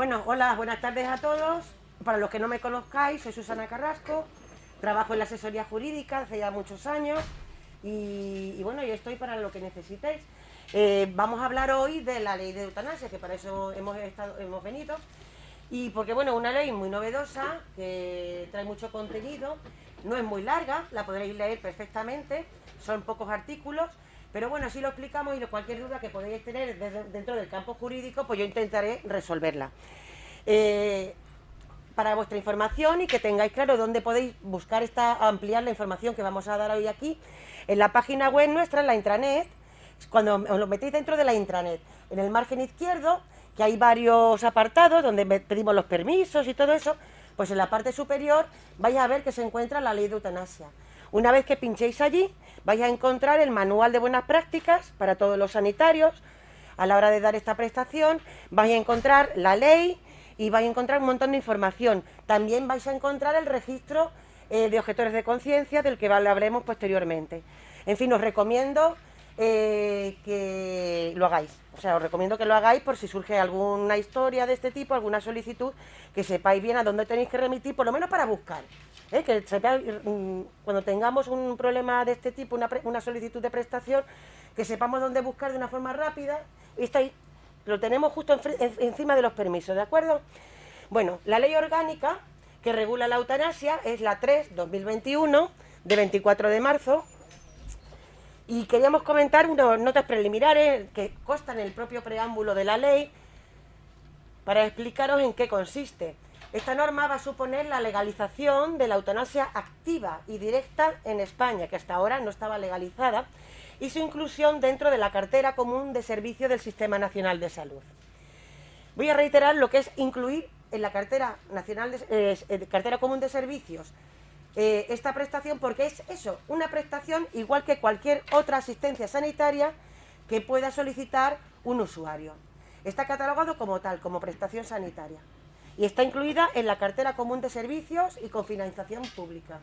Bueno, hola, buenas tardes a todos. Para los que no me conozcáis, soy Susana Carrasco, trabajo en la asesoría jurídica hace ya muchos años y bueno, yo estoy para lo que necesitéis. Vamos a hablar hoy de la ley de eutanasia, que para eso hemos venido. Y porque, bueno, una ley muy novedosa, que trae mucho contenido, no es muy larga, la podréis leer perfectamente, son pocos artículos, pero bueno, así lo explicamos y cualquier duda que podáis tener dentro del campo jurídico, pues yo intentaré resolverla. Eh, para vuestra información y que tengáis claro dónde podéis buscar ampliar la información que vamos a dar hoy aquí, en la página web nuestra, en la intranet, cuando os lo metéis dentro de la intranet, en el margen izquierdo, que hay varios apartados donde pedimos los permisos y todo eso, pues en la parte superior vais a ver que se encuentra la ley de eutanasia. Una vez que pinchéis allí, vais a encontrar el manual de buenas prácticas para todos los sanitarios. A la hora de dar esta prestación, vais a encontrar la ley y vais a encontrar un montón de información. También vais a encontrar el registro de objetores de conciencia, del que hablaremos posteriormente. En fin, os recomiendo que lo hagáis. O sea, os recomiendo que lo hagáis por si surge alguna historia de este tipo, alguna solicitud, que sepáis bien a dónde tenéis que remitir, por lo menos para buscar. Que sepáis, cuando tengamos un problema de este tipo, una solicitud de prestación, que sepamos dónde buscar de una forma rápida. Y lo tenemos justo encima de los permisos, ¿de acuerdo? Bueno, la ley orgánica que regula la eutanasia es la 3/2021, de 24 de marzo, y queríamos comentar unas notas preliminares que constan en el propio preámbulo de la ley para explicaros en qué consiste. Esta norma va a suponer la legalización de la eutanasia activa y directa en España, que hasta ahora no estaba legalizada, y su inclusión dentro de la cartera común de servicios del Sistema Nacional de Salud. Voy a reiterar lo que es incluir en la cartera común de servicios esta prestación, porque es eso, una prestación igual que cualquier otra asistencia sanitaria que pueda solicitar un usuario. Está catalogado como tal, como prestación sanitaria, y está incluida en la cartera común de servicios y con financiación pública.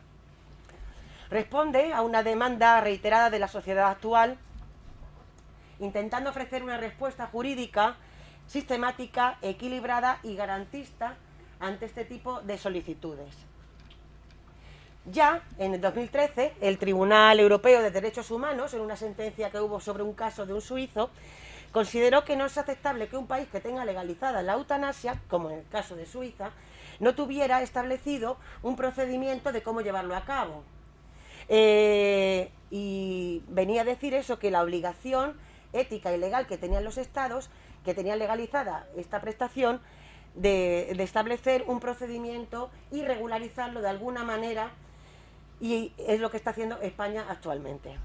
Responde a una demanda reiterada de la sociedad actual, intentando ofrecer una respuesta jurídica sistemática, equilibrada y garantista ante este tipo de solicitudes. Ya en el 2013, el Tribunal Europeo de Derechos Humanos, en una sentencia que hubo sobre un caso de un suizo, consideró que no es aceptable que un país que tenga legalizada la eutanasia, como en el caso de Suiza, no tuviera establecido un procedimiento de cómo llevarlo a cabo. Y venía a decir eso, que la obligación ética y legal que tenían los estados, que tenían legalizada esta prestación, de establecer un procedimiento y regularizarlo de alguna manera, y es lo que está haciendo España actualmente.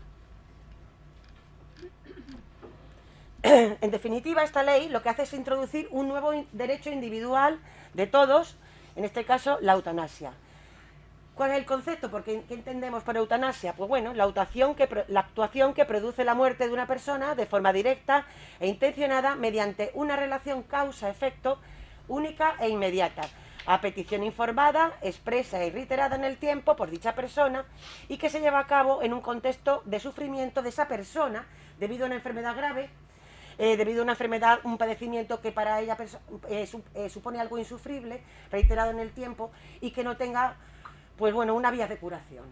En definitiva, esta ley lo que hace es introducir un nuevo derecho individual de todos, en este caso la eutanasia. ¿Cuál es el concepto? Porque ¿qué entendemos por eutanasia? Pues bueno, la actuación que produce la muerte de una persona de forma directa e intencionada mediante una relación causa-efecto única e inmediata, a petición informada, expresa y reiterada en el tiempo por dicha persona, y que se lleva a cabo en un contexto de sufrimiento de esa persona debido a una enfermedad grave, debido a una enfermedad, un padecimiento que para ella supone algo insufrible, reiterado en el tiempo, y que no tenga, pues bueno, una vía de curación.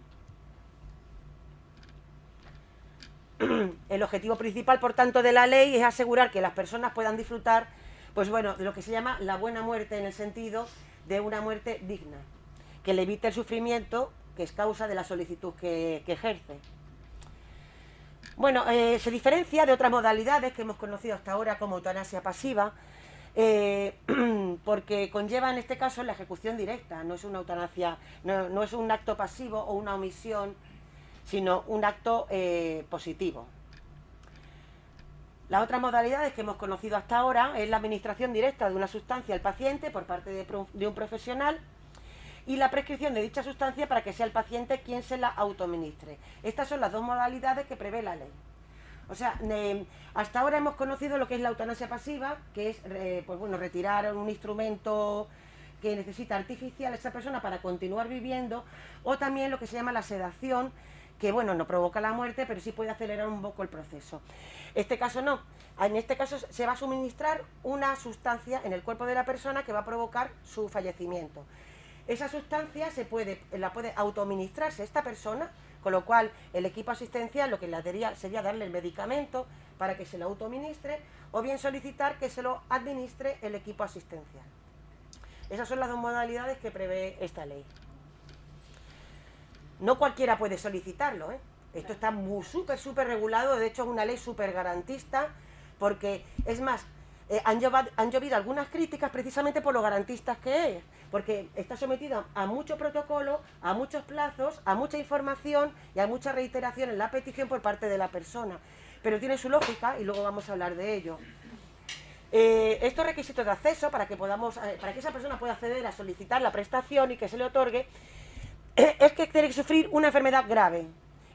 El objetivo principal, por tanto, de la ley es asegurar que las personas puedan disfrutar, pues bueno, de lo que se llama la buena muerte, en el sentido de una muerte digna, que le evite el sufrimiento que es causa de la solicitud que ejerce. Bueno, se diferencia de otras modalidades que hemos conocido hasta ahora como eutanasia pasiva, porque conlleva en este caso la ejecución directa, no es una eutanasia, no es un acto pasivo o una omisión, sino un acto positivo. Las otras modalidades que hemos conocido hasta ahora es la administración directa de una sustancia al paciente por parte de un profesional, y la prescripción de dicha sustancia para que sea el paciente quien se la autoadministre. Estas son las dos modalidades que prevé la ley. O sea, hasta ahora hemos conocido lo que es la eutanasia pasiva, que es pues bueno, retirar un instrumento que necesita artificial a esa persona para continuar viviendo, o también lo que se llama la sedación, que bueno, no provoca la muerte, pero sí puede acelerar un poco el proceso. Este caso no. En este caso se va a suministrar una sustancia en el cuerpo de la persona que va a provocar su fallecimiento. Esa sustancia la puede autoadministrarse esta persona, con lo cual el equipo asistencial lo que le haría sería darle el medicamento para que se lo autoadministre, o bien solicitar que se lo administre el equipo asistencial. Esas son las dos modalidades que prevé esta ley. No cualquiera puede solicitarlo, ¿eh? Esto está súper regulado, de hecho es una ley súper garantista, porque es más, han llovido algunas críticas precisamente por lo garantistas que es, porque está sometida a mucho protocolo, a muchos plazos, a mucha información y a mucha reiteración en la petición por parte de la persona. Pero tiene su lógica y luego vamos a hablar de ello. Estos requisitos de acceso para que esa persona pueda acceder a solicitar la prestación y que se le otorgue, es que tiene que sufrir una enfermedad grave,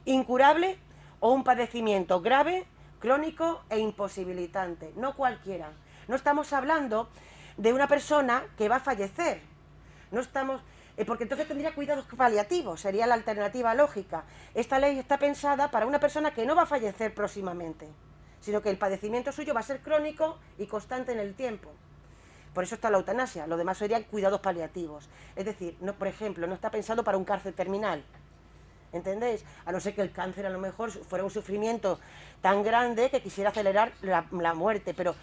incurable o un padecimiento grave, crónico e imposibilitante, no cualquiera. No estamos hablando de una persona que va a fallecer, no estamos, porque entonces tendría cuidados paliativos, sería la alternativa lógica. Esta ley está pensada para una persona que no va a fallecer próximamente, sino que el padecimiento suyo va a ser crónico y constante en el tiempo. Por eso está la eutanasia, lo demás serían cuidados paliativos. Es decir, no, por ejemplo, no está pensado para un cáncer terminal, ¿entendéis? A no ser que el cáncer a lo mejor fuera un sufrimiento tan grande que quisiera acelerar la muerte, pero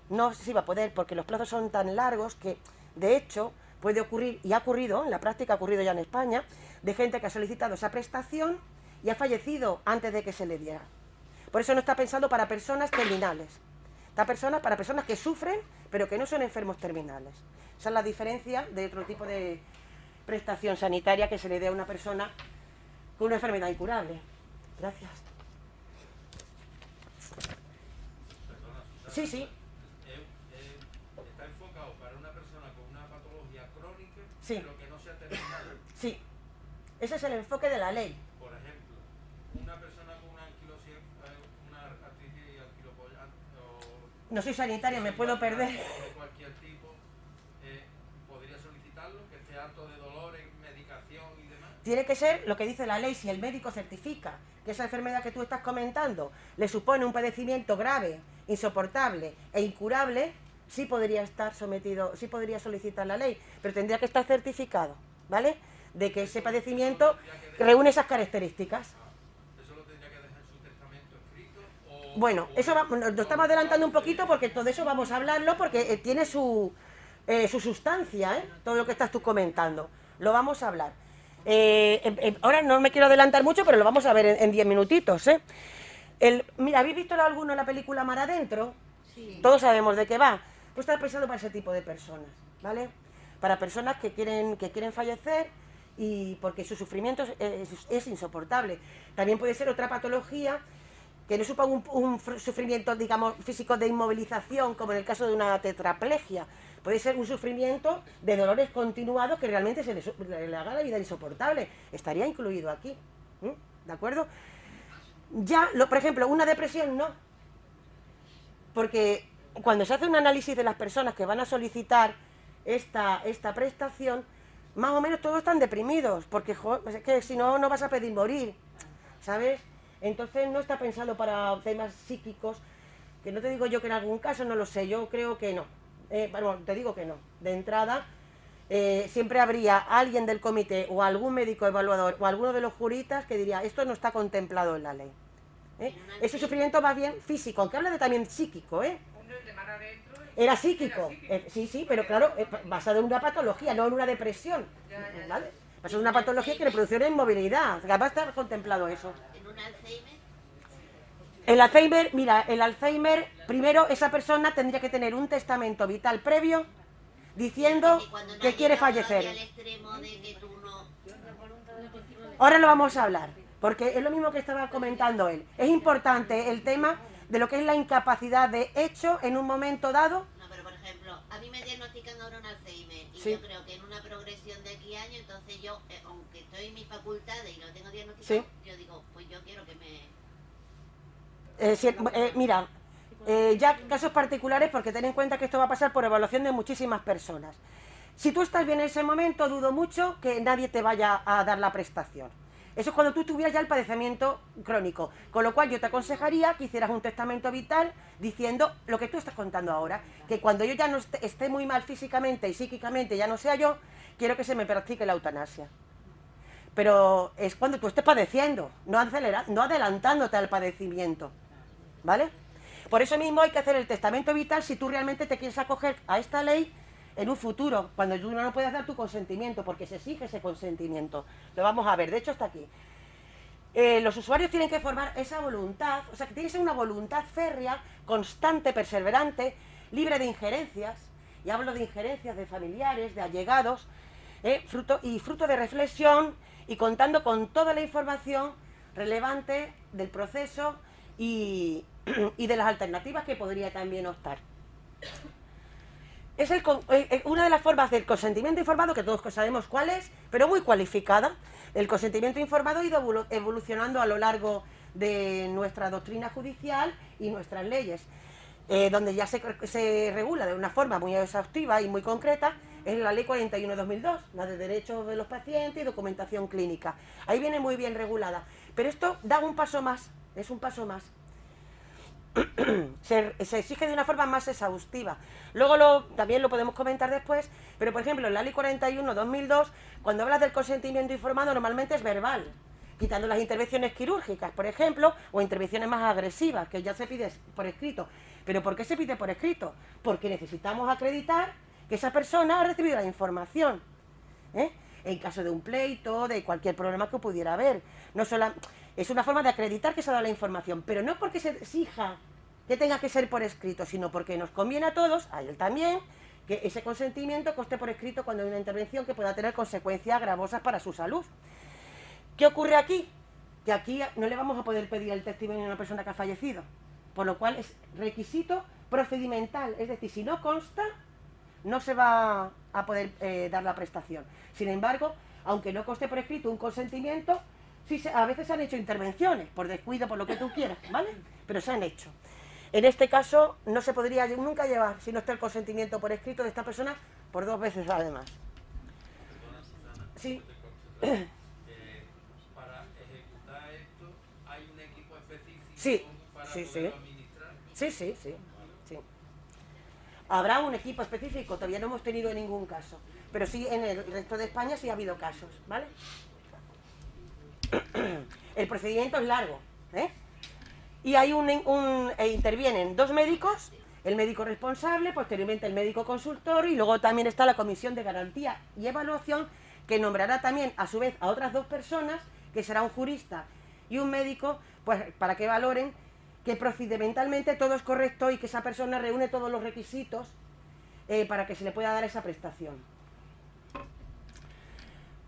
no se va a poder porque los plazos son tan largos que, de hecho, puede ocurrir, y ha ocurrido, en la práctica ha ocurrido ya en España, de gente que ha solicitado esa prestación y ha fallecido antes de que se le diera. Por eso no está pensado para personas terminales. Está para personas que sufren, pero que no son enfermos terminales. Esa es la diferencia de otro tipo de prestación sanitaria que se le dé a una persona con una enfermedad incurable. Gracias. Perdona, Susana. Sí, sí. Está enfocado para una persona con una patología crónica, Sí. pero que no sea terminal. Sí. Ese es el enfoque de la ley. Por ejemplo, una persona con una artritis anquilosante No soy sanitaria, me puedo perder. de cualquier tipo, podría solicitarlo, que esté harto de dolores, medicación y demás. Tiene que ser lo que dice la ley. Si el médico certifica que esa enfermedad que tú estás comentando le supone un padecimiento grave, insoportable e incurable, sí podría estar sometido, sí podría solicitar la ley, pero tendría que estar certificado, ¿vale? De que ese padecimiento reúne esas características. ¿Eso lo tendría que dejar en su testamento escrito? Bueno, eso nos estamos adelantando un poquito porque todo eso vamos a hablarlo porque tiene su sustancia, ¿eh? Todo lo que estás tú comentando. Lo vamos a hablar. Ahora no me quiero adelantar mucho, pero lo vamos a ver en 10 minutitos, ¿eh? Mira, ¿habéis visto alguno la película Mar Adentro? Sí. Todos sabemos de qué va. Pues está pensado para ese tipo de personas, ¿vale? Para personas que quieren fallecer y porque su sufrimiento es insoportable. También puede ser otra patología que no suponga un sufrimiento, digamos, físico de inmovilización, como en el caso de una tetraplegia. Puede ser un sufrimiento de dolores continuados que realmente le haga la vida insoportable. Estaría incluido aquí, ¿de acuerdo? Ya, por ejemplo, una depresión no. Porque cuando se hace un análisis de las personas que van a solicitar esta prestación, más o menos todos están deprimidos, porque es que si no, no vas a pedir morir, ¿sabes? Entonces no está pensado para temas psíquicos, que no te digo yo que en algún caso, no lo sé, yo creo que no. Bueno, te digo que no. De entrada, siempre habría alguien del comité o algún médico evaluador o alguno de los juristas que diría, esto no está contemplado en la ley. Ese sufrimiento va bien físico, aunque habla de también psíquico, ¿eh? Era psíquico, sí, pero claro, basado en una patología, no en una depresión, ¿vale? Basado en una patología que le produce una inmovilidad, va a estar contemplado eso. ¿En un Alzheimer? El Alzheimer, mira, el Alzheimer, primero esa persona tendría que tener un testamento vital previo diciendo que quiere fallecer. Al extremo de que tú no... Ahora lo vamos a hablar, porque es lo mismo que estaba comentando él. Es importante el tema de lo que es la incapacidad de hecho en un momento dado. No, pero por ejemplo, a mí me diagnostican ahora un Alzheimer y Sí. yo creo que en una progresión de aquí a años, entonces yo, aunque estoy en mis facultades y lo tengo diagnosticado, Sí. yo digo, pues yo quiero que me... Mira, ya casos particulares, porque ten en cuenta que esto va a pasar por evaluación de muchísimas personas. Si tú estás bien en ese momento, dudo mucho que nadie te vaya a dar la prestación. Eso es cuando tú tuvieras ya el padecimiento crónico. Con lo cual yo te aconsejaría que hicieras un testamento vital diciendo lo que tú estás contando ahora. Que cuando yo ya no esté muy mal físicamente y psíquicamente, ya no sea yo, quiero que se me practique la eutanasia. Pero es cuando tú estés padeciendo, no adelantándote al padecimiento. ¿Vale? Por eso mismo hay que hacer el testamento vital si tú realmente te quieres acoger a esta ley en un futuro, cuando tú no puedes dar tu consentimiento, porque se exige ese consentimiento. Lo vamos a ver, de hecho está aquí. Los usuarios tienen que formar esa voluntad, o sea, que tiene que ser una voluntad férrea, constante, perseverante, libre de injerencias, y hablo de injerencias de familiares, de allegados, fruto de reflexión y contando con toda la información relevante del proceso y de las alternativas que podría también optar. Es una de las formas del consentimiento informado, que todos sabemos cuál es, pero muy cualificada. El consentimiento informado ha ido evolucionando a lo largo de nuestra doctrina judicial y nuestras leyes, donde ya se regula de una forma muy exhaustiva y muy concreta, es la Ley 41/2002, la de derechos de los pacientes y documentación clínica. Ahí viene muy bien regulada. Pero esto da un paso más, es un paso más. Se exige de una forma más exhaustiva. Luego también lo podemos comentar después, pero por ejemplo en la Ley 41/2002, cuando hablas del consentimiento informado normalmente es verbal, quitando las intervenciones quirúrgicas, por ejemplo, o intervenciones más agresivas, que ya se pide por escrito. ¿Pero por qué se pide por escrito? Porque necesitamos acreditar que esa persona ha recibido la información, en caso de un pleito, de cualquier problema que pudiera haber. Es una forma de acreditar que se ha dado la información, pero no porque se exija que tenga que ser por escrito, sino porque nos conviene a todos, a él también, que ese consentimiento conste por escrito cuando hay una intervención que pueda tener consecuencias gravosas para su salud. ¿Qué ocurre aquí? Que aquí no le vamos a poder pedir el testimonio a una persona que ha fallecido, por lo cual es requisito procedimental, es decir, si no consta, no se va a poder dar la prestación. Sin embargo, aunque no conste por escrito un consentimiento, sí, a veces se han hecho intervenciones, por descuido, por lo que tú quieras, ¿vale? Pero se han hecho. En este caso, no se podría nunca llevar, si no está el consentimiento por escrito de esta persona, por 2 veces además. Perdona, Susana. Sí. Para ejecutar esto, ¿hay un equipo específico Sí, para sí, poderlo sí. administrar? Sí. Habrá un equipo específico, todavía no hemos tenido ningún caso, pero sí en el resto de España sí ha habido casos, ¿vale? El procedimiento es largo, y hay intervienen 2 médicos, el médico responsable, posteriormente el médico consultor, y luego también está la comisión de garantía y evaluación, que nombrará también a su vez a otras 2 personas, que será un jurista y un médico, pues para que valoren que procedimentalmente todo es correcto y que esa persona reúne todos los requisitos para que se le pueda dar esa prestación.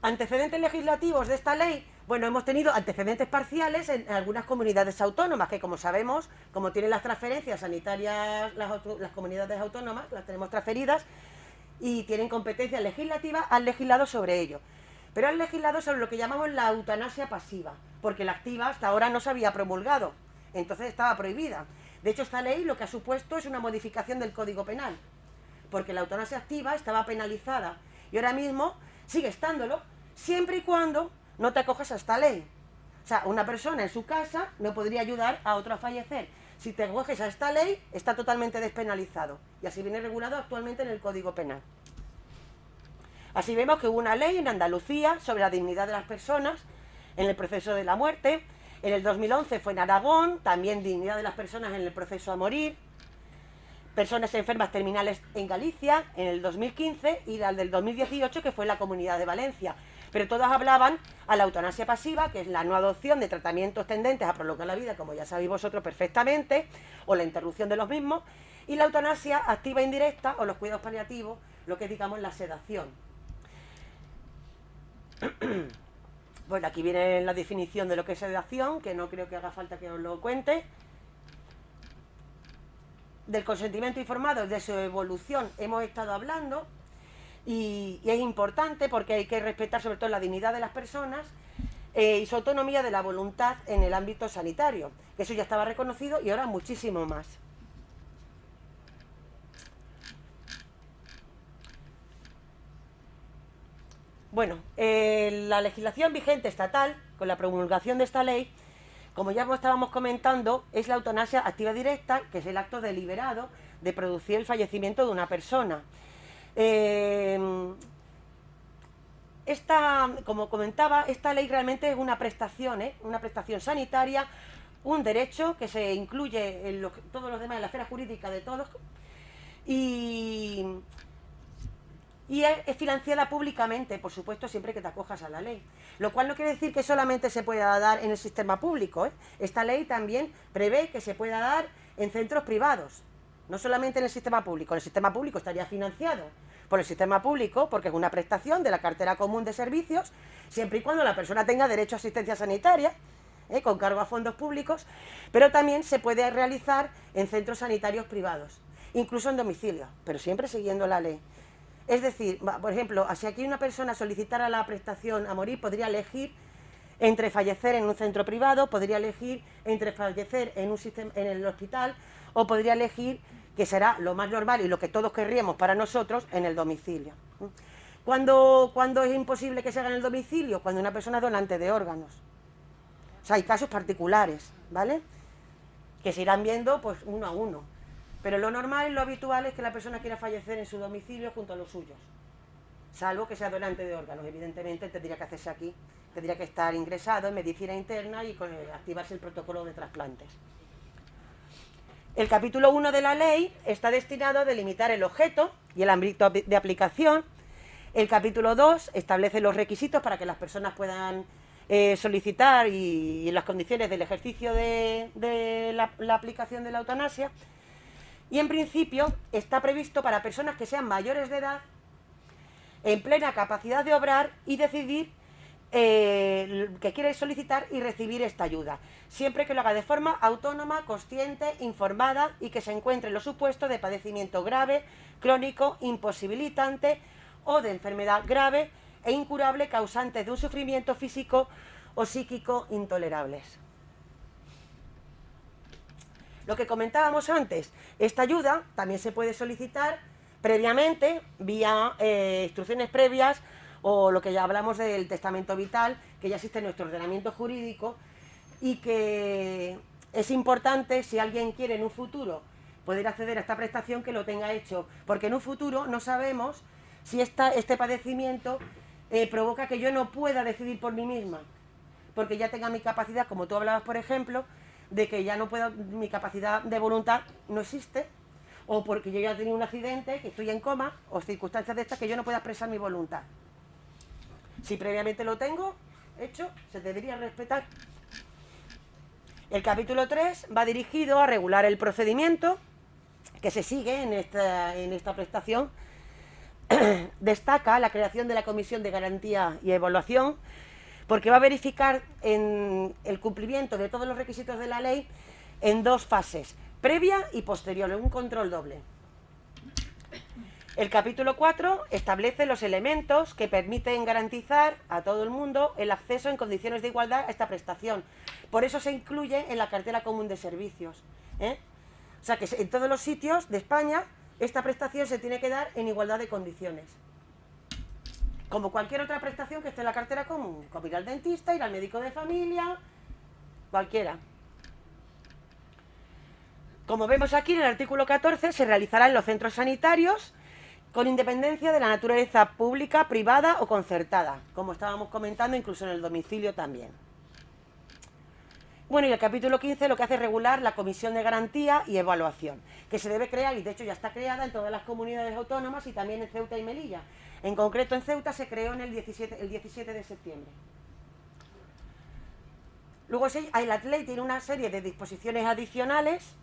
Antecedentes legislativos de esta ley. Bueno, hemos tenido antecedentes parciales en algunas comunidades autónomas, que como sabemos, como tienen las transferencias sanitarias las comunidades autónomas, las tenemos transferidas y tienen competencias legislativas, han legislado sobre ello. Pero han legislado sobre lo que llamamos la eutanasia pasiva, porque la activa hasta ahora no se había promulgado, entonces estaba prohibida. De hecho, esta ley lo que ha supuesto es una modificación del Código Penal, porque la eutanasia activa estaba penalizada y ahora mismo sigue estándolo, siempre y cuando no te acojas a esta ley. O sea, una persona en su casa no podría ayudar a otro a fallecer. Si te acoges a esta ley, está totalmente despenalizado. Y así viene regulado actualmente en el Código Penal. Así vemos que hubo una ley en Andalucía sobre la dignidad de las personas en el proceso de la muerte. En el 2011 fue en Aragón, también dignidad de las personas en el proceso a morir. Personas enfermas terminales en Galicia, en el 2015, y la del 2018, que fue en la Comunidad de Valencia. Pero todas hablaban a la eutanasia pasiva, que es la no adopción de tratamientos tendentes a prolongar la vida, como ya sabéis vosotros perfectamente, o la interrupción de los mismos, y la eutanasia activa e indirecta, o los cuidados paliativos, lo que es, digamos, la sedación. Bueno, aquí viene la definición de lo que es sedación, que no creo que haga falta que os lo cuente. Del consentimiento informado, de su evolución, hemos estado hablando, y es importante porque hay que respetar sobre todo la dignidad de las personas y su autonomía de la voluntad en el ámbito sanitario, que eso ya estaba reconocido y ahora muchísimo más. Bueno, la legislación vigente estatal, con la promulgación de esta ley, como ya estábamos comentando, es la eutanasia activa directa, que es el acto deliberado de producir el fallecimiento de una persona. Como comentaba, esta ley realmente es una prestación sanitaria, un derecho que se incluye en todos los demás, en la esfera jurídica de todos, y es financiada públicamente, por supuesto, siempre que te acojas a la ley. Lo cual no quiere decir que solamente se pueda dar en el sistema público, ¿eh? Esta ley también prevé que se pueda dar en centros privados, no solamente en el sistema público. El sistema público estaría financiado por el sistema público, porque es una prestación de la cartera común de servicios, siempre y cuando la persona tenga derecho a asistencia sanitaria, con cargo a fondos públicos, pero también se puede realizar en centros sanitarios privados, incluso en domicilio, pero siempre siguiendo la ley. Es decir, por ejemplo, si aquí una persona solicitara la prestación a morir, podría elegir entre fallecer en un centro privado, podría elegir entre fallecer en el hospital, o podría elegir, que será lo más normal y lo que todos querríamos para nosotros, en el domicilio. ¿Cuándo es imposible que se haga en el domicilio? Cuando una persona es donante de órganos. O sea, hay casos particulares, ¿vale? Que se irán viendo pues uno a uno. Pero lo normal y lo habitual es que la persona quiera fallecer en su domicilio junto a los suyos. Salvo que sea donante de órganos. Evidentemente tendría que hacerse aquí, tendría que estar ingresado en medicina interna y activarse el protocolo de trasplantes. El capítulo 1 de la ley está destinado a delimitar el objeto y el ámbito de aplicación. El capítulo 2 establece los requisitos para que las personas puedan solicitar y las condiciones del ejercicio de la aplicación de la eutanasia. Y en principio está previsto para personas que sean mayores de edad, en plena capacidad de obrar y decidir que quiere solicitar y recibir esta ayuda, siempre que lo haga de forma autónoma, consciente, informada y que se encuentre en los supuestos de padecimiento grave, crónico, imposibilitante o de enfermedad grave e incurable causante de un sufrimiento físico o psíquico intolerables. Lo que comentábamos antes, esta ayuda también se puede solicitar previamente, vía instrucciones previas, o lo que ya hablamos del testamento vital, que ya existe en nuestro ordenamiento jurídico, y que es importante, si alguien quiere en un futuro poder acceder a esta prestación, que lo tenga hecho, porque en un futuro no sabemos si este padecimiento provoca que yo no pueda decidir por mí misma, porque ya tenga mi capacidad, como tú hablabas, por ejemplo, de que ya no puedo, mi capacidad de voluntad no existe, o porque yo ya he tenido un accidente, que estoy en coma, o circunstancias de estas que yo no pueda expresar mi voluntad. Si previamente lo tengo hecho, se debería respetar. El capítulo 3 va dirigido a regular el procedimiento que se sigue en esta prestación. Destaca la creación de la Comisión de Garantía y Evaluación, porque va a verificar el cumplimiento de todos los requisitos de la ley en dos fases, previa y posterior, en un control doble. El capítulo 4 establece los elementos que permiten garantizar a todo el mundo el acceso en condiciones de igualdad a esta prestación. Por eso se incluye en la cartera común de servicios, ¿eh? O sea que en todos los sitios de España esta prestación se tiene que dar en igualdad de condiciones. Como cualquier otra prestación que esté en la cartera común, como ir al dentista, ir al médico de familia, cualquiera. Como vemos aquí en el artículo 14, se realizará en los centros sanitarios con independencia de la naturaleza pública, privada o concertada, como estábamos comentando, incluso en el domicilio también. Bueno, y el capítulo 15 lo que hace es regular la Comisión de Garantía y Evaluación, que se debe crear, y de hecho ya está creada en todas las comunidades autónomas y también en Ceuta y Melilla. En concreto en Ceuta se creó en el 17 de septiembre. Luego la ley tiene una serie de disposiciones adicionales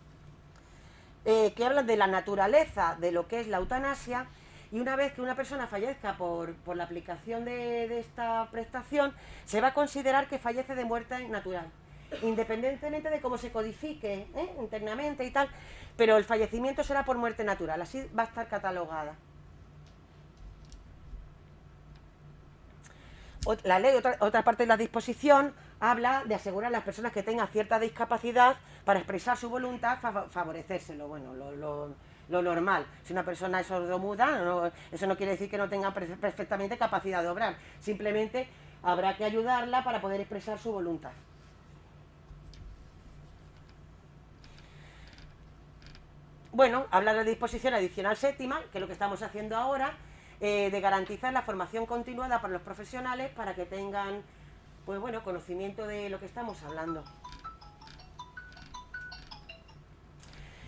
que hablan de la naturaleza de lo que es la eutanasia, y una vez que una persona fallezca por la aplicación de esta prestación, se va a considerar que fallece de muerte natural, independientemente de cómo se codifique internamente y tal, pero el fallecimiento será por muerte natural, así va a estar catalogada. La ley, otra parte de la disposición, habla de asegurar a las personas que tengan cierta discapacidad para expresar su voluntad, favorecérselo. Bueno, lo normal. Si una persona es sordomuda, eso no quiere decir que no tenga perfectamente capacidad de obrar. Simplemente habrá que ayudarla para poder expresar su voluntad. Bueno, habla de la disposición adicional séptima, que es lo que estamos haciendo ahora, de garantizar la formación continuada para los profesionales para que tengan, pues bueno, conocimiento de lo que estamos hablando.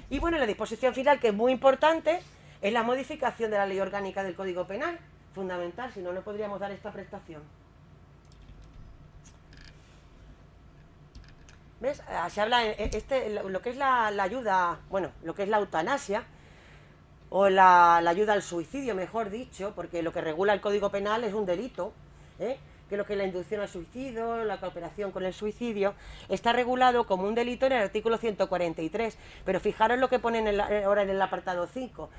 Y bueno, la disposición final, que es muy importante, es la modificación de la Ley Orgánica del Código Penal, fundamental, si no, no podríamos dar esta prestación. ¿Ves? Se habla, lo que es la ayuda, bueno, lo que es la eutanasia, o la ayuda al suicidio, mejor dicho, porque lo que regula el Código Penal es un delito, que es lo que es la inducción al suicidio, la cooperación con el suicidio, está regulado como un delito en el artículo 143, pero fijaros lo que ponen ahora en el apartado 5.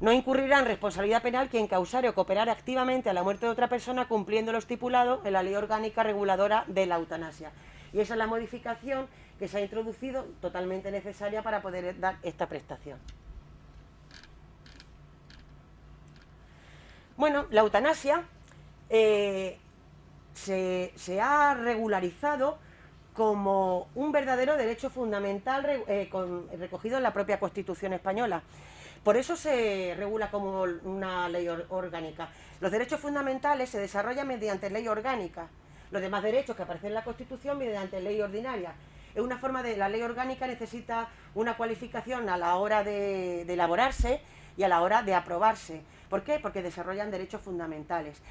No incurrirá en responsabilidad penal quien causare o cooperare activamente a la muerte de otra persona cumpliendo lo estipulado en la Ley Orgánica Reguladora de la Eutanasia. Y esa es la modificación que se ha introducido, totalmente necesaria para poder dar esta prestación. Bueno, la eutanasia se ha regularizado como un verdadero derecho fundamental recogido en la propia Constitución española. Por eso se regula como una ley orgánica. Los derechos fundamentales se desarrollan mediante ley orgánica. Los demás derechos que aparecen en la Constitución mediante ley ordinaria. Es una forma de... La ley orgánica necesita una cualificación a la hora de elaborarse y a la hora de aprobarse. ¿Por qué? Porque desarrollan derechos fundamentales.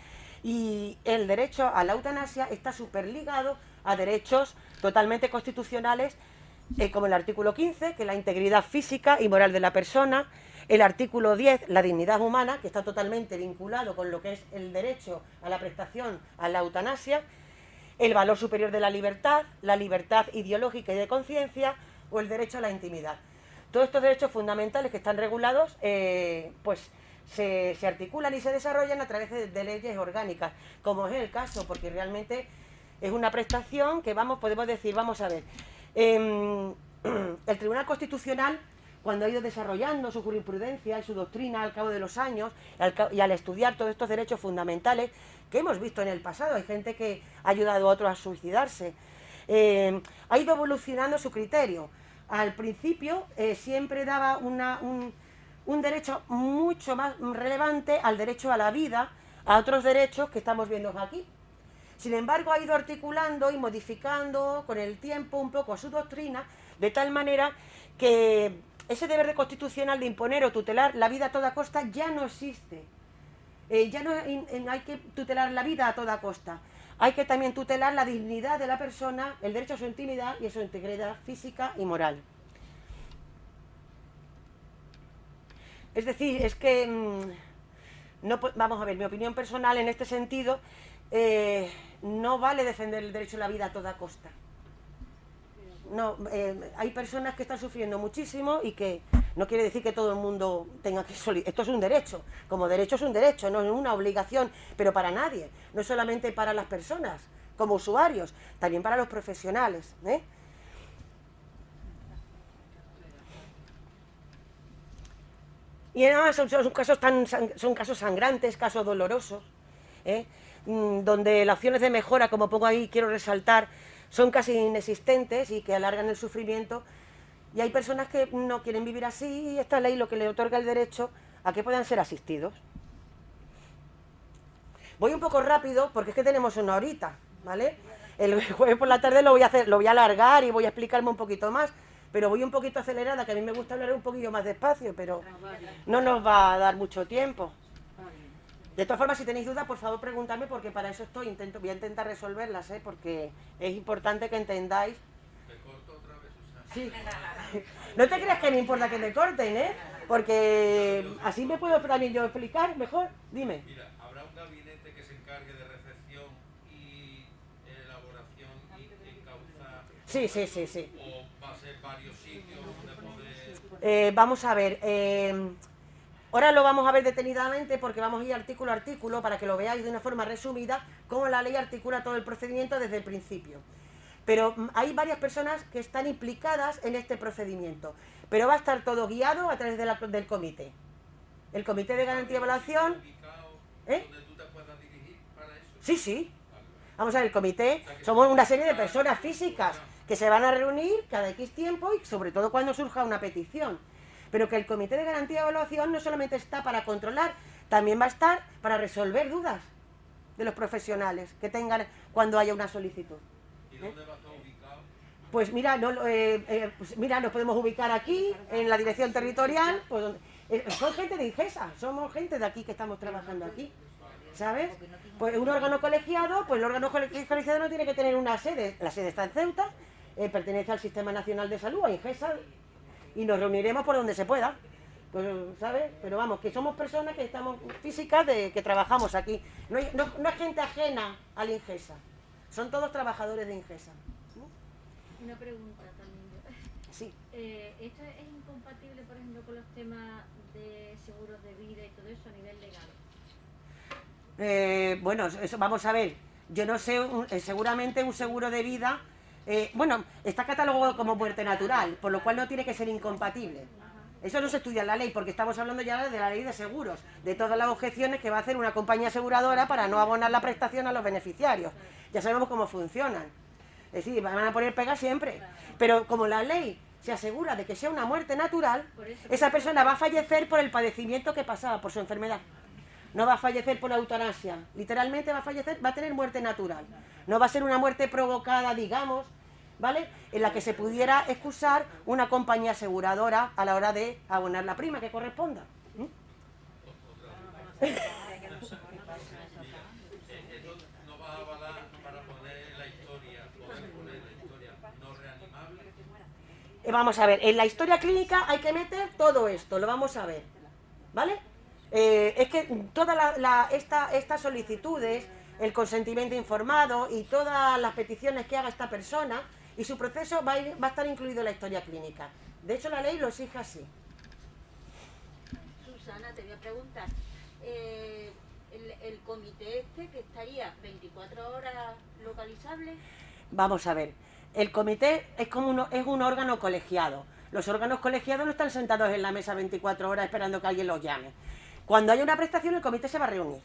Y el derecho a la eutanasia está superligado a derechos totalmente constitucionales, como el artículo 15, que es la integridad física y moral de la persona, el artículo 10, la dignidad humana, que está totalmente vinculado con lo que es el derecho a la prestación a la eutanasia, el valor superior de la libertad ideológica y de conciencia, o el derecho a la intimidad. Todos estos derechos fundamentales que están regulados, pues se articulan y se desarrollan a través de leyes orgánicas, como es el caso, porque realmente es una prestación que podemos decir, vamos a ver, el Tribunal Constitucional, cuando ha ido desarrollando su jurisprudencia y su doctrina al cabo de los años, y al estudiar todos estos derechos fundamentales que hemos visto en el pasado, hay gente que ha ayudado a otros a suicidarse, ha ido evolucionando su criterio. Al principio siempre daba un derecho mucho más relevante al derecho a la vida, a otros derechos que estamos viendo aquí. Sin embargo, ha ido articulando y modificando con el tiempo un poco su doctrina, de tal manera que ese deber constitucional de imponer o tutelar la vida a toda costa ya no existe. Ya no hay que tutelar la vida a toda costa. Hay que también tutelar la dignidad de la persona, el derecho a su intimidad y a su integridad física y moral. Es decir, es que, vamos a ver, mi opinión personal en este sentido, no vale defender el derecho a la vida a toda costa. No, hay personas que están sufriendo muchísimo y que no quiere decir que todo el mundo tenga que solicitar. Esto es un derecho, como derecho es un derecho, no es una obligación, pero para nadie, no es solamente para las personas como usuarios, también para los profesionales, Y además son casos sangrantes, casos dolorosos, donde las opciones de mejora, como pongo ahí, quiero resaltar, son casi inexistentes y que alargan el sufrimiento. Y hay personas que no quieren vivir así y esta ley lo que le otorga el derecho a que puedan ser asistidos. Voy un poco rápido porque es que tenemos una horita, ¿vale? El jueves por la tarde lo voy a alargar y voy a explicarme un poquito más. Pero voy un poquito acelerada, que a mí me gusta hablar un poquillo más despacio, pero no nos va a dar mucho tiempo. De todas formas, si tenéis dudas, por favor preguntadme, porque para eso estoy, voy a intentar resolverlas, porque es importante que entendáis. ¿Te corto otra vez, Susana? Sí. No te creas que me importa que me corten, porque así me puedo también yo explicar mejor. Dime. Mira, ¿habrá un gabinete que se encargue de recepción y elaboración y encauzar? Sí, sí, sí, sí. ¿O va a ser varios sitios donde poder...? Vamos a ver, ahora lo vamos a ver detenidamente porque vamos a ir artículo a artículo para que lo veáis de una forma resumida cómo la ley articula todo el procedimiento desde el principio. Pero hay varias personas que están implicadas en este procedimiento. pero va a estar todo guiado a través del comité. El comité de garantía y evaluación... ubicado ¿Eh? donde tú te puedas dirigir para eso. Sí, sí. Vamos a ver, el comité somos una serie de personas físicas que se van a reunir cada X tiempo y sobre todo cuando surja una petición. Pero que el comité de garantía y evaluación no solamente está para controlar, también va a estar para resolver dudas de los profesionales que tengan cuando haya una solicitud. ¿Y dónde va a estar ubicado? Pues mira, pues mira, nos podemos ubicar aquí, en la dirección territorial, pues son gente de Ingesa, somos gente de aquí que estamos trabajando aquí, ¿sabes? Pues un órgano colegiado, pues el órgano colegiado no tiene que tener una sede, la sede está en Ceuta, pertenece al Sistema Nacional de Salud, a Ingesa, y nos reuniremos por donde se pueda, pues, ¿sabes? Pero vamos, que somos personas que estamos físicas, que trabajamos aquí, no es gente ajena al Ingesa, son todos trabajadores de Ingesa. Una pregunta también. Sí. ¿Esto es incompatible, por ejemplo, con los temas de seguros de vida y todo eso a nivel legal? Bueno, eso, vamos a ver, yo no sé, seguramente un seguro de vida, bueno, está catalogado como muerte natural, por lo cual no tiene que ser incompatible. Eso no se estudia en la ley, porque estamos hablando ya de la ley de seguros, de todas las objeciones que va a hacer una compañía aseguradora para no abonar la prestación a los beneficiarios. Ya sabemos cómo funcionan. Es decir, van a poner pega siempre. Pero como la ley se asegura de que sea una muerte natural, esa persona va a fallecer por el padecimiento que pasaba, por su enfermedad. No va a fallecer por eutanasia. Literalmente va a fallecer, va a tener muerte natural. No va a ser una muerte provocada, digamos, ¿vale? En la que se pudiera excusar una compañía aseguradora a la hora de abonar la prima que corresponda. Esto no va a avalar para poder la historia no reanimable. Vamos a ver, en la historia clínica hay que meter todo esto, lo vamos a ver, ¿vale? Es que todas estas solicitudes, el consentimiento informado y todas las peticiones que haga esta persona y su proceso va a estar incluido en la historia clínica. De hecho, la ley lo exige así. Susana, te voy a preguntar, el comité este que estaría 24 horas localizable. Vamos a ver, el comité es un órgano colegiado. Los órganos colegiados no están sentados en la mesa 24 horas esperando que alguien los llame. Cuando haya una prestación, el comité se va a reunir.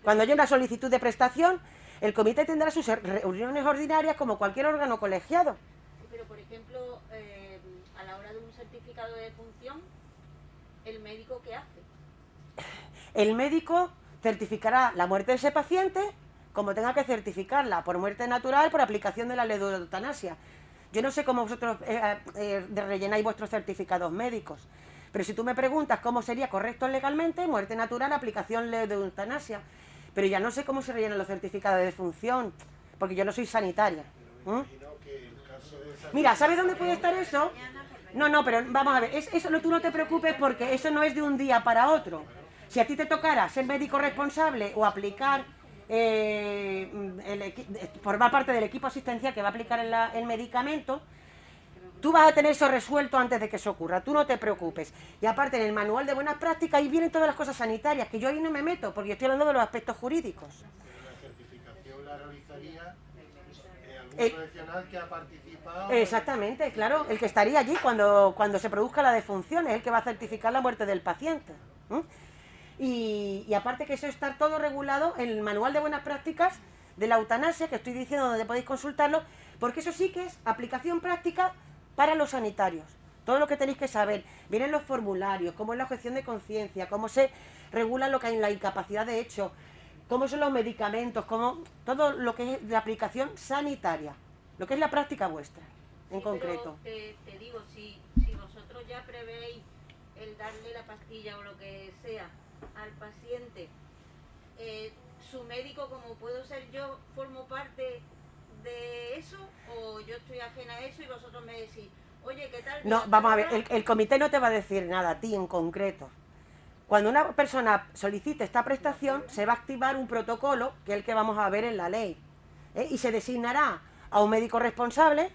Cuando haya una solicitud de prestación, el comité tendrá sus reuniones ordinarias como cualquier órgano colegiado. Pero, por ejemplo, a la hora de un certificado de defunción, ¿el médico qué hace? El médico certificará la muerte de ese paciente como tenga que certificarla, por muerte natural, por aplicación de la ley de eutanasia. Yo no sé cómo vosotros rellenáis vuestros certificados médicos, pero si tú me preguntas cómo sería correcto legalmente, muerte natural, aplicación ley de eutanasia. Pero ya no sé cómo se rellenan los certificados de defunción, porque yo no soy sanitaria. Mira, ¿sabes dónde puede estar eso? No, pero vamos a ver, eso tú no te preocupes porque eso no es de un día para otro. Si a ti te tocara ser médico responsable o aplicar, formar parte del equipo asistencial que va a aplicar el medicamento, tú vas a tener eso resuelto antes de que eso ocurra, tú no te preocupes. Y aparte, en el manual de buenas prácticas ahí vienen todas las cosas sanitarias, que yo ahí no me meto, porque yo estoy hablando de los aspectos jurídicos. Pero la certificación la realizaría algún profesional que ha participado. Exactamente, claro, el que estaría allí cuando se produzca la defunción, es el que va a certificar la muerte del paciente. Y aparte que eso está todo regulado en el manual de buenas prácticas de la eutanasia, que estoy diciendo donde podéis consultarlo, porque eso sí que es aplicación práctica para los sanitarios. Todo lo que tenéis que saber, vienen los formularios, cómo es la objeción de conciencia, cómo se regula lo que hay en la incapacidad de hecho, cómo son los medicamentos, cómo todo lo que es la aplicación sanitaria, lo que es la práctica vuestra, en concreto. Pero te digo, si vosotros ya prevéis el darle la pastilla o lo que sea al paciente, su médico, como puedo ser yo, formo parte de eso, o yo estoy ajena a eso y vosotros me decís, oye, ¿qué tal? No, vamos a ver, el comité no te va a decir nada a ti en concreto. Cuando una persona solicite esta prestación, se va a activar un protocolo, que es el que vamos a ver en la ley, y se designará a un médico responsable,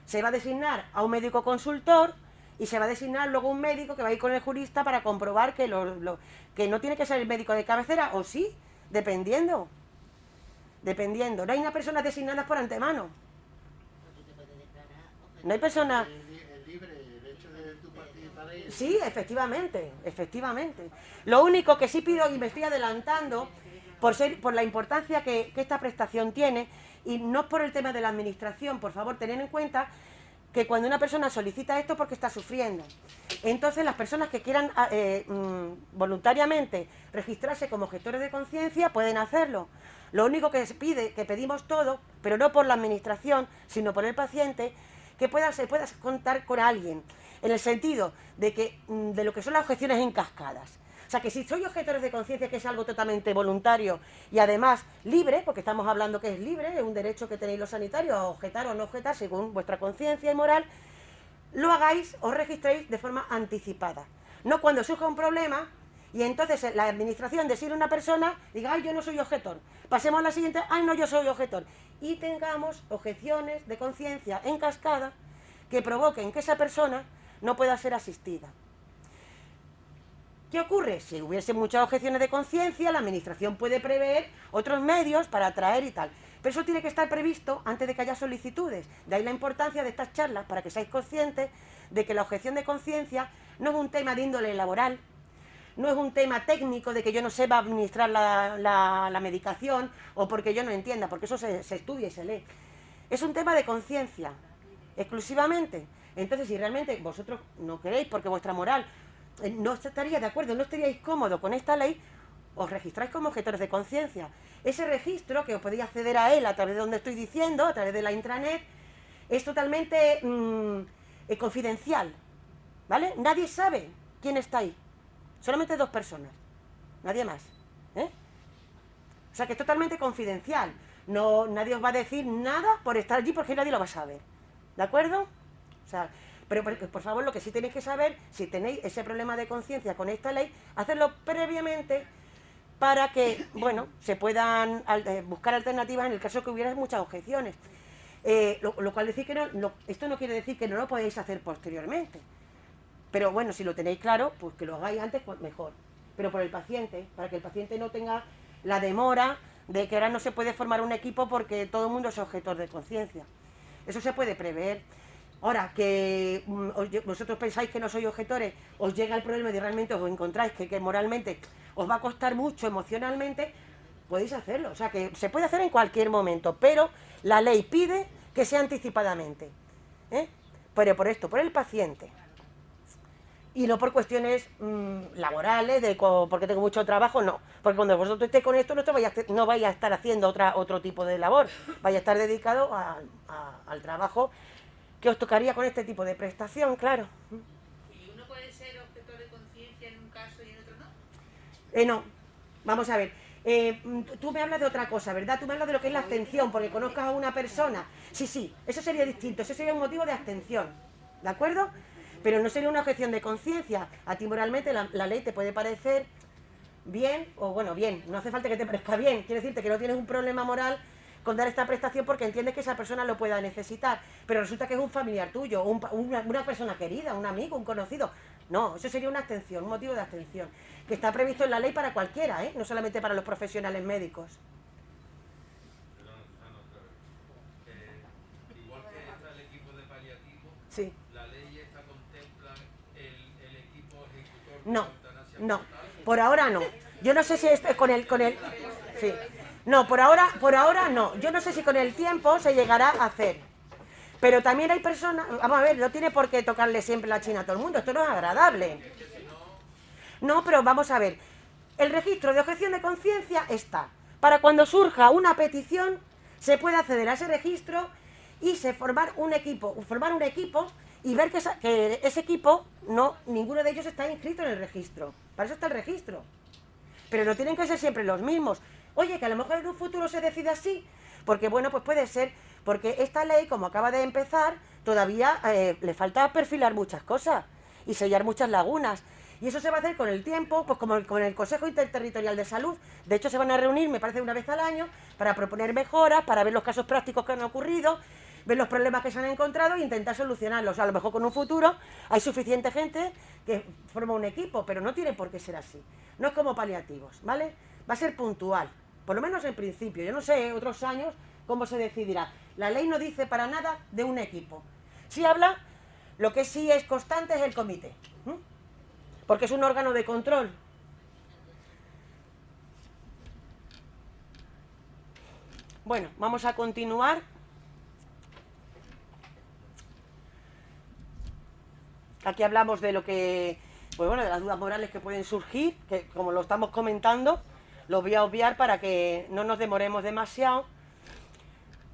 se va a designar a un médico consultor, y se va a designar luego un médico que va a ir con el jurista para comprobar que, que no tiene que ser el médico de cabecera, o sí, dependiendo. No hay una persona designadas por antemano. No hay personas... Es libre Sí, efectivamente, efectivamente. Lo único que sí pido, y me estoy adelantando, por la importancia que esta prestación tiene, y no por el tema de la administración, por favor, tened en cuenta que cuando una persona solicita esto porque está sufriendo. Entonces las personas que quieran voluntariamente registrarse como gestores de conciencia pueden hacerlo. Lo único que se pide, que pedimos todo, pero no por la administración, sino por el paciente, que se pueda contar con alguien, en el sentido de lo que son las objeciones en cascadas. O sea, que si soy objetores de conciencia, que es algo totalmente voluntario y además libre, porque estamos hablando que es libre, es un derecho que tenéis los sanitarios a objetar o no objetar según vuestra conciencia y moral, lo hagáis, os registréis de forma anticipada. No cuando surja un problema y entonces la administración decide a una persona, diga, ay, yo no soy objetor. Pasemos a la siguiente, ay, no, yo soy objetor. Y tengamos objeciones de conciencia en cascada que provoquen que esa persona no pueda ser asistida. ¿Qué ocurre? Si hubiese muchas objeciones de conciencia, la administración puede prever otros medios para atraer y tal. Pero eso tiene que estar previsto antes de que haya solicitudes. De ahí la importancia de estas charlas, para que seáis conscientes de que la objeción de conciencia no es un tema de índole laboral, no es un tema técnico de que yo no sepa administrar la medicación o porque yo no entienda, porque eso se estudia y se lee. Es un tema de conciencia, exclusivamente. Entonces, si realmente vosotros no queréis, porque vuestra moral no estaría de acuerdo, no estaríais cómodos con esta ley, os registráis como objetores de conciencia. Ese registro, que os podéis acceder a él a través de donde estoy diciendo, a través de la intranet, es totalmente confidencial, ¿vale? Nadie sabe quién está ahí, solamente 2 personas, nadie más, ¿eh? O sea que es totalmente confidencial, nadie os va a decir nada por estar allí porque nadie lo va a saber, ¿de acuerdo? O sea, pero por favor, lo que sí tenéis que saber, si tenéis ese problema de conciencia con esta ley, hacerlo previamente para que, bueno, se puedan buscar alternativas en el caso que hubiera muchas objeciones. Lo cual decir que esto no quiere decir que no lo podéis hacer posteriormente. Pero bueno, si lo tenéis claro, pues que lo hagáis antes, pues mejor. Pero por el paciente, para que el paciente no tenga la demora de que ahora no se puede formar un equipo porque todo el mundo es objetor de conciencia. Eso se puede prever. Ahora, que vosotros pensáis que no sois objetores, os llega el problema y realmente os encontráis que moralmente os va a costar mucho emocionalmente, podéis hacerlo. O sea, que se puede hacer en cualquier momento, pero la ley pide que sea anticipadamente, ¿eh? Pero por esto, por el paciente. Y no por cuestiones laborales, porque tengo mucho trabajo, no. Porque cuando vosotros estéis con esto, no vais a estar haciendo otro tipo de labor. Vais a estar dedicado al trabajo que os tocaría con este tipo de prestación, claro. ¿Y uno puede ser objetor de conciencia en un caso y en otro no? No, vamos a ver. Tú me hablas de otra cosa, ¿verdad? Tú me hablas de lo que es la abstención, porque conozcas a una persona. Sí, eso sería distinto, eso sería un motivo de abstención, ¿de acuerdo? Pero no sería una objeción de conciencia. A ti moralmente la ley te puede parecer bien, o bueno, bien, no hace falta que te parezca bien, quiere decirte que no tienes un problema moral con dar esta prestación porque entiendes que esa persona lo pueda necesitar, pero resulta que es un familiar tuyo, una persona querida, un amigo, un conocido. No, eso sería una abstención, un motivo de abstención, que está previsto en la ley para cualquiera, no solamente para los profesionales médicos. Igual que está el equipo de paliativo, Sí. la ley esta contempla el equipo ejecutor de No, eutanasia no, mortal. por ahora no. Yo no sé si esto es con el... Sí. No, por ahora no. Yo no sé si con el tiempo se llegará a hacer. Pero también hay personas... Vamos a ver, no tiene por qué tocarle siempre la china a todo el mundo. Esto no es agradable. No, pero vamos a ver. El registro de objeción de conciencia está. Para cuando surja una petición, se puede acceder a ese registro y formar un equipo y ver que ese equipo, ninguno de ellos está inscrito en el registro. Para eso está el registro. Pero no tienen que ser siempre los mismos. Oye, que a lo mejor en un futuro se decide así, porque bueno, pues puede ser, porque esta ley, como acaba de empezar, todavía le falta perfilar muchas cosas y sellar muchas lagunas. Y eso se va a hacer con el tiempo, pues como con el Consejo Interterritorial de Salud. De hecho, se van a reunir, me parece, una vez al año, para proponer mejoras, para ver los casos prácticos que han ocurrido, ver los problemas que se han encontrado e intentar solucionarlos. A lo mejor con un futuro hay suficiente gente que forma un equipo, pero no tiene por qué ser así. No es como paliativos, ¿vale? Va a ser puntual, por lo menos en principio. Yo no sé, otros años, cómo se decidirá. La ley no dice para nada de un equipo. Sí habla, lo que sí es constante es el comité. porque es un órgano de control. Bueno, vamos a continuar. Aquí hablamos de lo que, pues bueno, de las dudas morales que pueden surgir, que como lo estamos comentando, lo voy a obviar para que no nos demoremos demasiado.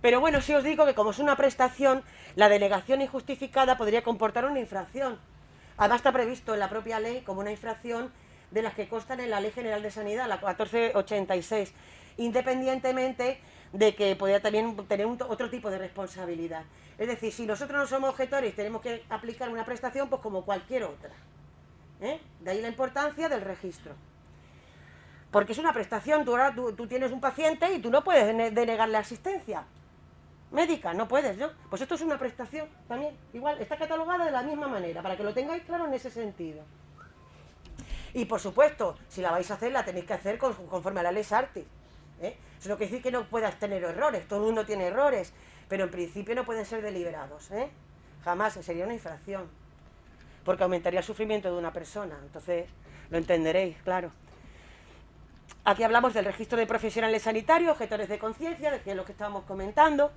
Pero bueno, sí os digo que como es una prestación, la denegación injustificada podría comportar una infracción. Además está previsto en la propia ley como una infracción de las que constan en la Ley General de Sanidad, la 1486, independientemente de que podría también tener otro tipo de responsabilidad. Es decir, si nosotros no somos objetores y tenemos que aplicar una prestación, pues como cualquier otra. De ahí la importancia del registro. Porque es una prestación, tú tienes un paciente y tú no puedes denegarle asistencia médica, no puedes, ¿no? Pues esto es una prestación también, igual, está catalogada de la misma manera, para que lo tengáis claro en ese sentido. Y por supuesto, si la vais a hacer, la tenéis que hacer conforme a la ley Sartis. Eso no quiere decir que no puedas tener errores, todo el mundo tiene errores, pero en principio no pueden ser deliberados, jamás, sería una infracción, porque aumentaría el sufrimiento de una persona, entonces lo entenderéis, claro. Aquí hablamos del registro de profesionales sanitarios, objetores de conciencia, que es lo que estábamos comentando,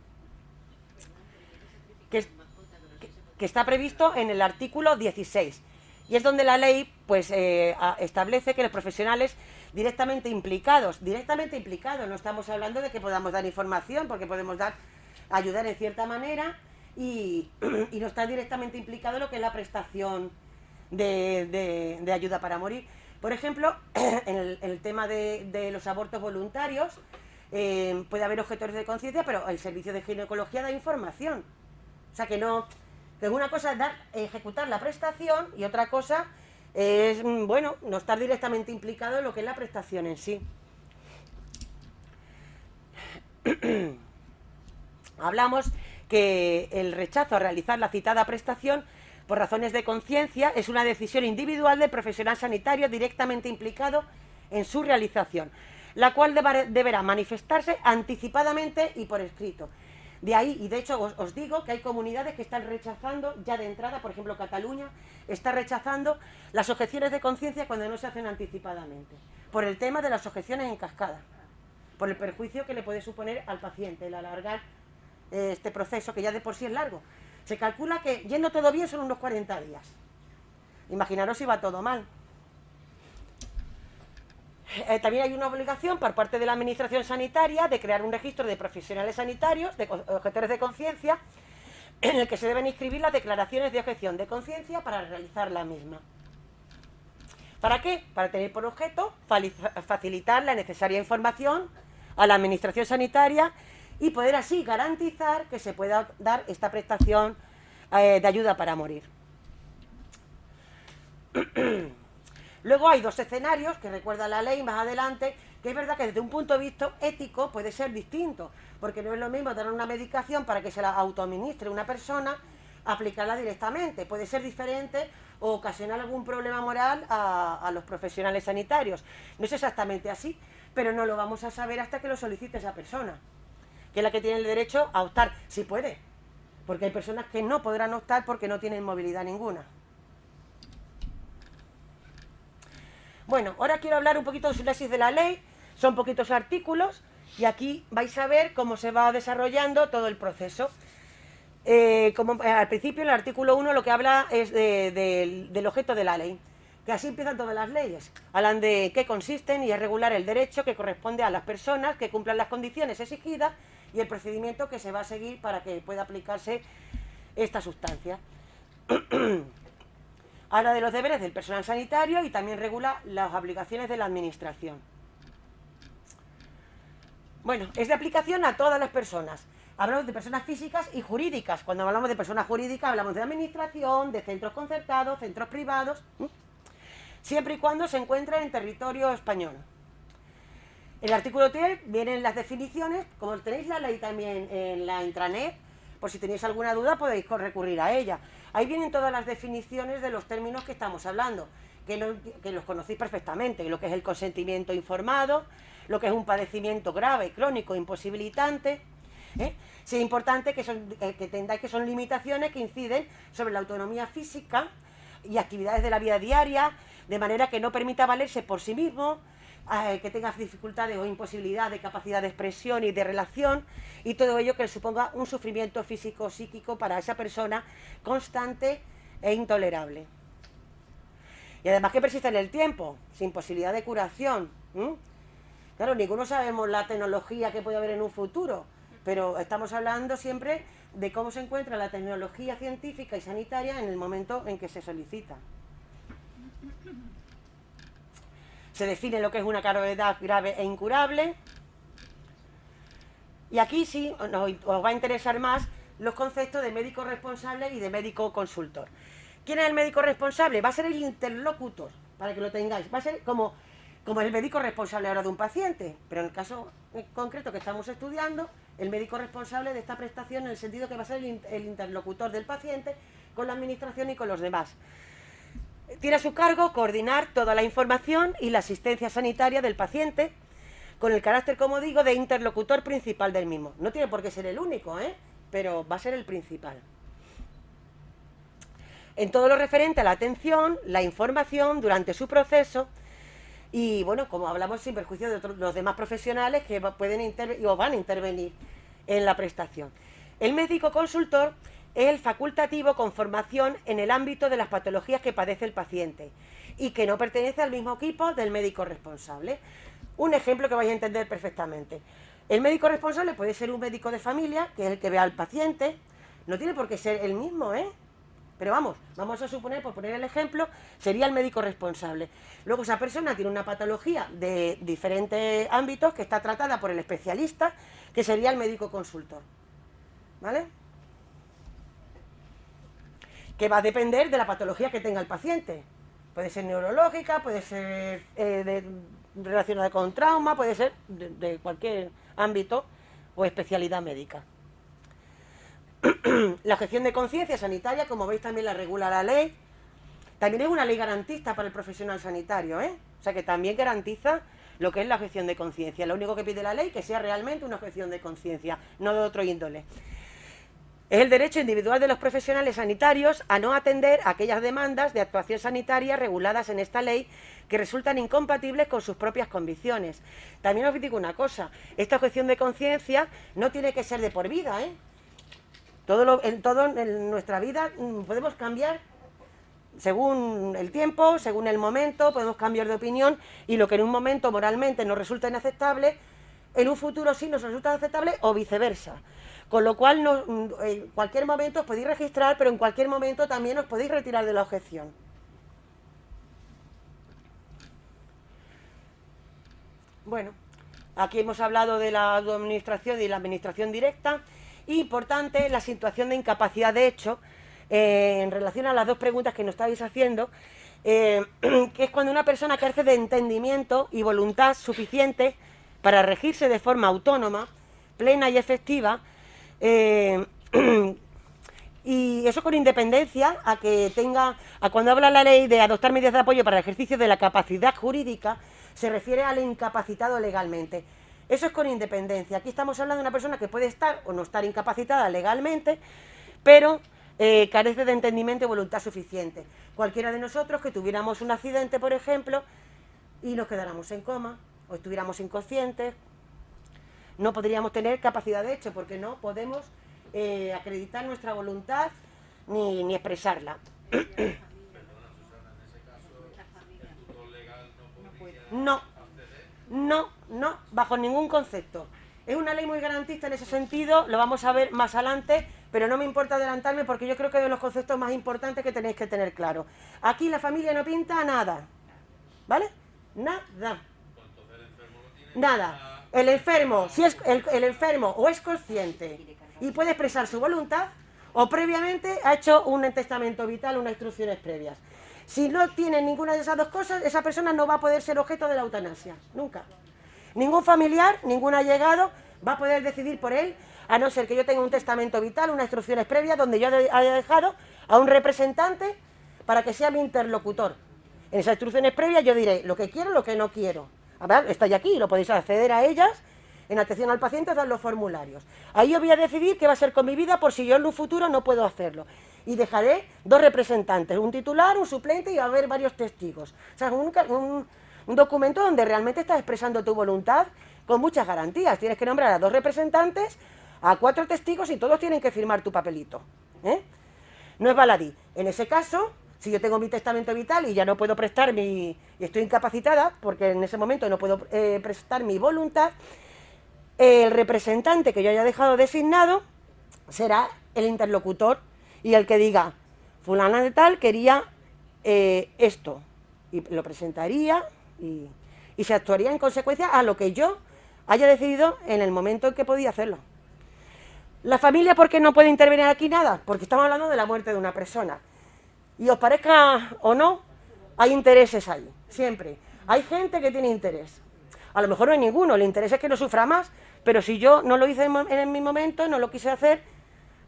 que está previsto en el artículo 16, y es donde la ley pues establece que los profesionales directamente implicados, no estamos hablando de que podamos dar información, porque podemos ayudar en cierta manera, y no está directamente implicado en lo que es la prestación de ayuda para morir. Por ejemplo, en el tema de los abortos voluntarios, puede haber objetores de conciencia, pero el servicio de ginecología da información. O sea que una cosa es ejecutar la prestación y otra cosa es, bueno, no estar directamente implicado en lo que es la prestación en sí. Hablamos que el rechazo a realizar la citada prestación por razones de conciencia es una decisión individual del profesional sanitario directamente implicado en su realización, la cual deberá manifestarse anticipadamente y por escrito. De ahí, y de hecho os digo que hay comunidades que están rechazando ya de entrada, por ejemplo Cataluña está rechazando las objeciones de conciencia cuando no se hacen anticipadamente, por el tema de las objeciones en cascada, por el perjuicio que le puede suponer al paciente el alargar este proceso, que ya de por sí es largo. Se calcula que yendo todo bien son unos 40 días. Imaginaros si va todo mal. También hay una obligación por parte de la Administración Sanitaria de crear un registro de profesionales sanitarios, de objetores de conciencia, en el que se deben inscribir las declaraciones de objeción de conciencia para realizar la misma. ¿Para qué? Para tener por objeto facilitar la necesaria información a la Administración Sanitaria y poder así garantizar que se pueda dar esta prestación de ayuda para morir. Luego hay dos escenarios que recuerda la ley más adelante, que es verdad que desde un punto de vista ético puede ser distinto, porque no es lo mismo dar una medicación para que se la autoadministre una persona, aplicarla directamente, puede ser diferente o ocasionar algún problema moral a los profesionales sanitarios. No es exactamente así, pero no lo vamos a saber hasta que lo solicite esa persona, que es la que tiene el derecho a optar, si puede, porque hay personas que no podrán optar porque no tienen movilidad ninguna. Bueno, ahora quiero hablar un poquito de sintaxis de la ley, son poquitos artículos, y aquí vais a ver cómo se va desarrollando todo el proceso. Como al principio, en el artículo 1 lo que habla es del objeto de la ley, que así empiezan todas las leyes. Hablan de qué consisten y es regular el derecho que corresponde a las personas que cumplan las condiciones exigidas y el procedimiento que se va a seguir para que pueda aplicarse esta sustancia. Habla de los deberes del personal sanitario y también regula las obligaciones de la administración. Bueno, es de aplicación a todas las personas. Hablamos de personas físicas y jurídicas. Cuando hablamos de personas jurídicas hablamos de administración, de centros concertados, centros privados, siempre y cuando se encuentren en territorio español. En el artículo 3 vienen las definiciones, como tenéis la ley también en la intranet, por si tenéis alguna duda podéis recurrir a ella. Ahí vienen todas las definiciones de los términos que estamos hablando, que los conocéis perfectamente, lo que es el consentimiento informado, lo que es un padecimiento grave, crónico, imposibilitante. Sí, es importante que entendáis que son limitaciones que inciden sobre la autonomía física y actividades de la vida diaria, de manera que no permita valerse por sí mismo, que tenga dificultades o imposibilidad de capacidad de expresión y de relación, y todo ello que le suponga un sufrimiento físico o psíquico para esa persona constante e intolerable. Y además que persiste en el tiempo, sin posibilidad de curación. Claro, ninguno sabemos la tecnología que puede haber en un futuro, pero estamos hablando siempre de cómo se encuentra la tecnología científica y sanitaria en el momento en que se solicita. Se define lo que es una gravedad grave e incurable. Y aquí sí os va a interesar más los conceptos de médico responsable y de médico consultor. ¿Quién es el médico responsable? Va a ser el interlocutor, para que lo tengáis. Va a ser como el médico responsable ahora de un paciente, pero en el caso concreto que estamos estudiando, el médico responsable de esta prestación en el sentido que va a ser el interlocutor del paciente con la administración y con los demás. Tiene a su cargo coordinar toda la información y la asistencia sanitaria del paciente, con el carácter, como digo, de interlocutor principal del mismo. No tiene por qué ser el único, pero va a ser el principal. En todo lo referente a la atención, la información durante su proceso, y bueno, como hablamos, sin perjuicio de los demás profesionales que pueden o van a intervenir en la prestación. El médico consultor es el facultativo con formación en el ámbito de las patologías que padece el paciente y que no pertenece al mismo equipo del médico responsable. Un ejemplo que vais a entender perfectamente. El médico responsable puede ser un médico de familia, que es el que ve al paciente, no tiene por qué ser el mismo, pero vamos a suponer, por poner el ejemplo, sería el médico responsable. Luego esa persona tiene una patología de diferentes ámbitos que está tratada por el especialista, que sería el médico consultor. ¿Vale? Que va a depender de la patología que tenga el paciente. Puede ser neurológica, puede ser relacionada con trauma, puede ser de cualquier ámbito o especialidad médica. La objeción de conciencia sanitaria, como veis, también la regula la ley. También es una ley garantista para el profesional sanitario, O sea que también garantiza lo que es la objeción de conciencia. Lo único que pide la ley es que sea realmente una objeción de conciencia, no de otro índole. Es el derecho individual de los profesionales sanitarios a no atender a aquellas demandas de actuación sanitaria reguladas en esta ley que resultan incompatibles con sus propias convicciones. También os digo una cosa, esta objeción de conciencia no tiene que ser de por vida, En nuestra vida podemos cambiar según el tiempo, según el momento, podemos cambiar de opinión, y lo que en un momento moralmente nos resulta inaceptable, en un futuro sí nos resulta aceptable o viceversa. Con lo cual, en cualquier momento os podéis registrar, pero en cualquier momento también os podéis retirar de la objeción. Bueno, aquí hemos hablado de la administración y la administración directa. Importante la situación de incapacidad de hecho, en relación a las dos preguntas que nos estáis haciendo, que es cuando una persona carece de entendimiento y voluntad suficiente para regirse de forma autónoma, plena y efectiva, y eso con independencia a cuando habla la ley de adoptar medidas de apoyo para el ejercicio de la capacidad jurídica, se refiere al incapacitado legalmente. Eso es con independencia. Aquí estamos hablando de una persona que puede estar o no estar incapacitada legalmente, pero carece de entendimiento y voluntad suficiente. Cualquiera de nosotros que tuviéramos un accidente, por ejemplo, y nos quedáramos en coma, o estuviéramos inconscientes, no podríamos tener capacidad de hecho, porque no podemos acreditar nuestra voluntad ni expresarla. Perdona, Susana, en ese caso, el tutor legal no podría acceder. No, bajo ningún concepto. Es una ley muy garantista en ese sentido, lo vamos a ver más adelante, pero no me importa adelantarme porque yo creo que es de los conceptos más importantes que tenéis que tener claro. Aquí la familia no pinta nada, ¿vale? Nada. Nada. El enfermo, si es el enfermo o es consciente y puede expresar su voluntad, o previamente ha hecho un testamento vital, unas instrucciones previas. Si no tiene ninguna de esas dos cosas, esa persona no va a poder ser objeto de la eutanasia, nunca. Ningún familiar, ningún allegado va a poder decidir por él, a no ser que yo tenga un testamento vital, unas instrucciones previas, donde yo haya dejado a un representante para que sea mi interlocutor. En esas instrucciones previas yo diré lo que quiero, lo que no quiero. A ver, estáis aquí, lo podéis acceder a ellas en atención al paciente os dan los formularios. Ahí yo voy a decidir qué va a ser con mi vida por si yo en un futuro no puedo hacerlo. Y dejaré 2 representantes, un titular, un suplente y va a haber varios testigos. O sea, un documento donde realmente estás expresando tu voluntad con muchas garantías. Tienes que nombrar a 2 representantes, a 4 testigos y todos tienen que firmar tu papelito. No es baladí. En ese caso, si yo tengo mi testamento vital y ya no puedo prestar y estoy incapacitada, porque en ese momento no puedo prestar mi voluntad, el representante que yo haya dejado designado será el interlocutor y el que diga, fulana de tal quería esto, y lo presentaría y se actuaría en consecuencia a lo que yo haya decidido en el momento en que podía hacerlo. La familia, ¿por qué no puede intervenir aquí nada? Porque estamos hablando de la muerte de una persona. Y os parezca o no, hay intereses ahí, siempre. Hay gente que tiene interés. A lo mejor no hay ninguno, el interés es que no sufra más, pero si yo no lo hice en mi momento, no lo quise hacer,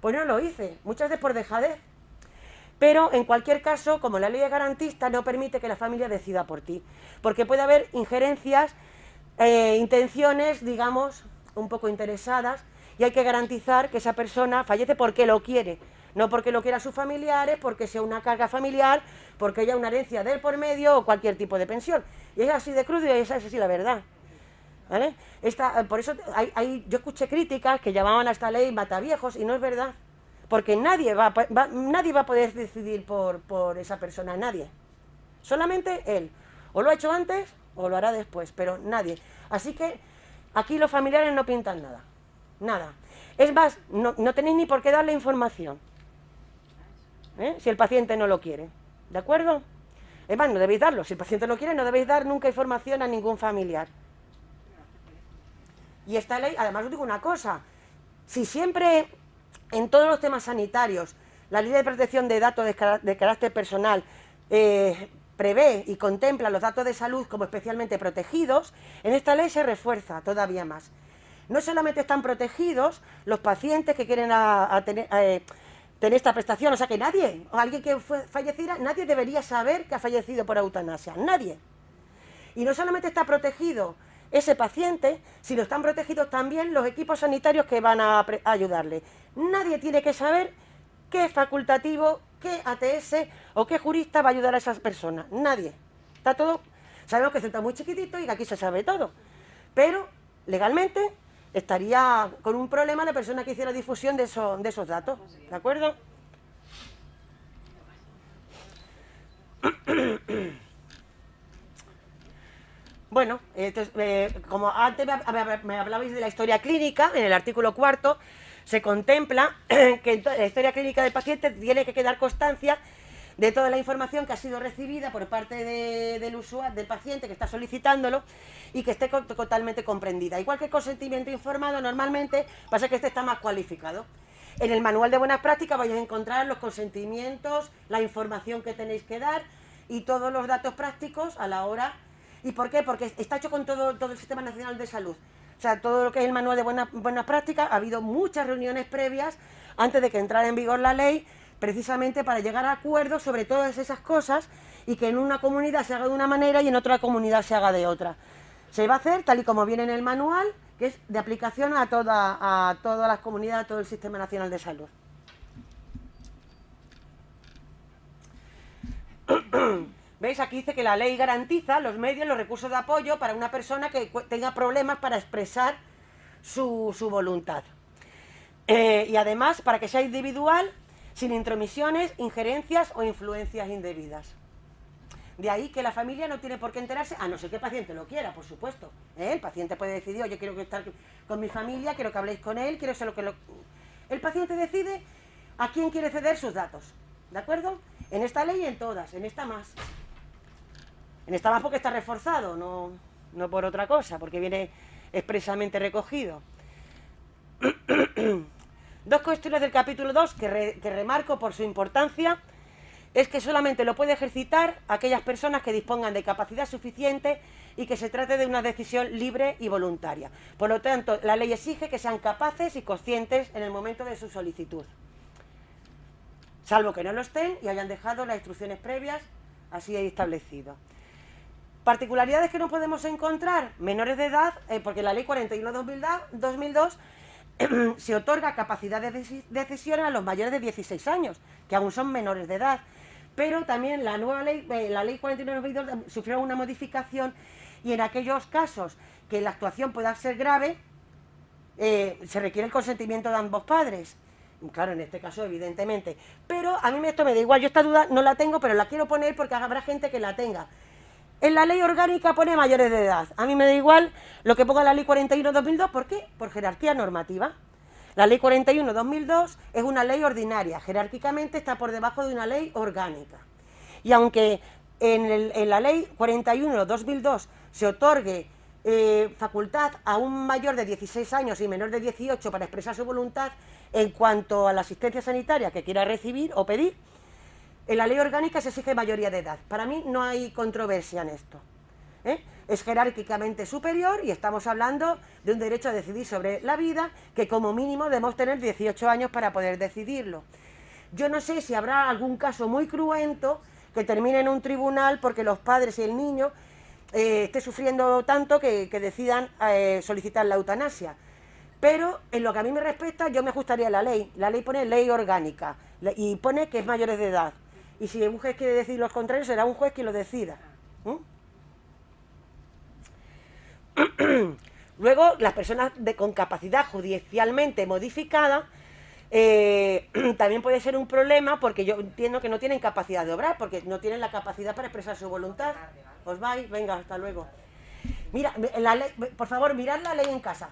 pues no lo hice, muchas veces por dejadez. Pero en cualquier caso, como la ley es garantista, no permite que la familia decida por ti, porque puede haber injerencias, intenciones, digamos, un poco interesadas, y hay que garantizar que esa persona fallece porque lo quiere, no porque lo quiera sus familiares, porque sea una carga familiar, porque haya una herencia de él por medio o cualquier tipo de pensión. Y es así de crudo y es así la verdad. ¿Vale? Por eso yo escuché críticas que llamaban a esta ley mataviejos y no es verdad. Porque nadie va a poder decidir por esa persona, nadie. Solamente él. O lo ha hecho antes o lo hará después, pero nadie. Así que aquí los familiares no pintan nada. Nada. Es más, no tenéis ni por qué darle información. Si el paciente no lo quiere. ¿De acuerdo? Es más, no debéis darlo. Si el paciente lo quiere, no debéis dar nunca información a ningún familiar. Y esta ley, además os digo una cosa, si siempre en todos los temas sanitarios la ley de protección de datos de carácter personal prevé y contempla los datos de salud como especialmente protegidos, en esta ley se refuerza todavía más. No solamente están protegidos los pacientes que quieren tener esta prestación, o sea que nadie, o alguien que falleciera, nadie debería saber que ha fallecido por eutanasia, nadie. Y no solamente está protegido ese paciente, sino están protegidos también los equipos sanitarios que van a ayudarle. Nadie tiene que saber qué facultativo, qué ATS o qué jurista va a ayudar a esas personas. Nadie. Está todo. Sabemos que esto está muy chiquitito y que aquí se sabe todo. Pero legalmente estaría con un problema la persona que hiciera difusión de esos datos. ¿De acuerdo? Bueno, como antes me hablabais de la historia clínica, en el artículo 4 se contempla que en la historia clínica del paciente tiene que quedar constancia de toda la información que ha sido recibida por parte del usuario, del paciente que está solicitándolo y que esté totalmente comprendida. Igual que el consentimiento informado, normalmente pasa que este está más cualificado. En el manual de buenas prácticas vais a encontrar los consentimientos, la información que tenéis que dar y todos los datos prácticos a la hora. ¿Y por qué? Porque está hecho con todo el Sistema Nacional de Salud. O sea, todo lo que es el manual de buenas prácticas, ha habido muchas reuniones previas antes de que entrara en vigor la ley, precisamente para llegar a acuerdos sobre todas esas cosas y que en una comunidad se haga de una manera y en otra comunidad se haga de otra. Se va a hacer tal y como viene en el manual, que es de aplicación a todas las comunidades, a todo el Sistema Nacional de Salud. ¿Veis? Aquí dice que la ley garantiza los medios, los recursos de apoyo para una persona que tenga problemas para expresar su voluntad. Y además, para que sea individual, sin intromisiones, injerencias o influencias indebidas. De ahí que la familia no tiene por qué enterarse, a no ser que el paciente lo quiera, por supuesto. El paciente puede decidir, oye, quiero estar con mi familia, quiero que habléis con él, quiero ser lo que lo... El paciente decide a quién quiere ceder sus datos, ¿de acuerdo? En esta ley y en todas, en esta más. En esta más porque está reforzado, no por otra cosa, porque viene expresamente recogido. Dos cuestiones del capítulo 2 que remarco por su importancia es que solamente lo puede ejercitar aquellas personas que dispongan de capacidad suficiente y que se trate de una decisión libre y voluntaria. Por lo tanto, la ley exige que sean capaces y conscientes en el momento de su solicitud. Salvo que no lo estén y hayan dejado las instrucciones previas así establecido. Particularidades que no podemos encontrar, menores de edad, porque la ley 41/2002 se otorga capacidad de decisión a los mayores de 16 años, que aún son menores de edad. Pero también la nueva ley, la ley 41/2002, sufrió una modificación y en aquellos casos que la actuación pueda ser grave, se requiere el consentimiento de ambos padres. Claro, en este caso, evidentemente. Pero a mí esto me da igual, yo esta duda no la tengo, pero la quiero poner porque habrá gente que la tenga. En la ley orgánica pone mayores de edad. A mí me da igual lo que ponga la ley 41/2002, ¿por qué? Por jerarquía normativa. La ley 41/2002 es una ley ordinaria, jerárquicamente está por debajo de una ley orgánica. Y aunque en la ley 41/2002 se otorgue facultad a un mayor de 16 años y menor de 18 para expresar su voluntad en cuanto a la asistencia sanitaria que quiera recibir o pedir, en la ley orgánica se exige mayoría de edad. Para mí no hay controversia en esto. Es jerárquicamente superior y estamos hablando de un derecho a decidir sobre la vida que como mínimo debemos tener 18 años para poder decidirlo. Yo no sé si habrá algún caso muy cruento que termine en un tribunal porque los padres y el niño esté sufriendo tanto que decidan solicitar la eutanasia. Pero en lo que a mí me respecta, yo me ajustaría a la ley. La ley pone ley orgánica y pone que es mayores de edad. Y si un juez quiere decir lo contrario, será un juez quien lo decida. Luego, las personas con capacidad judicialmente modificada también puede ser un problema porque yo entiendo que no tienen capacidad de obrar, porque no tienen la capacidad para expresar su voluntad. ¿Os vais? Venga, hasta luego. Mira, la ley, por favor, mirad la ley en casa.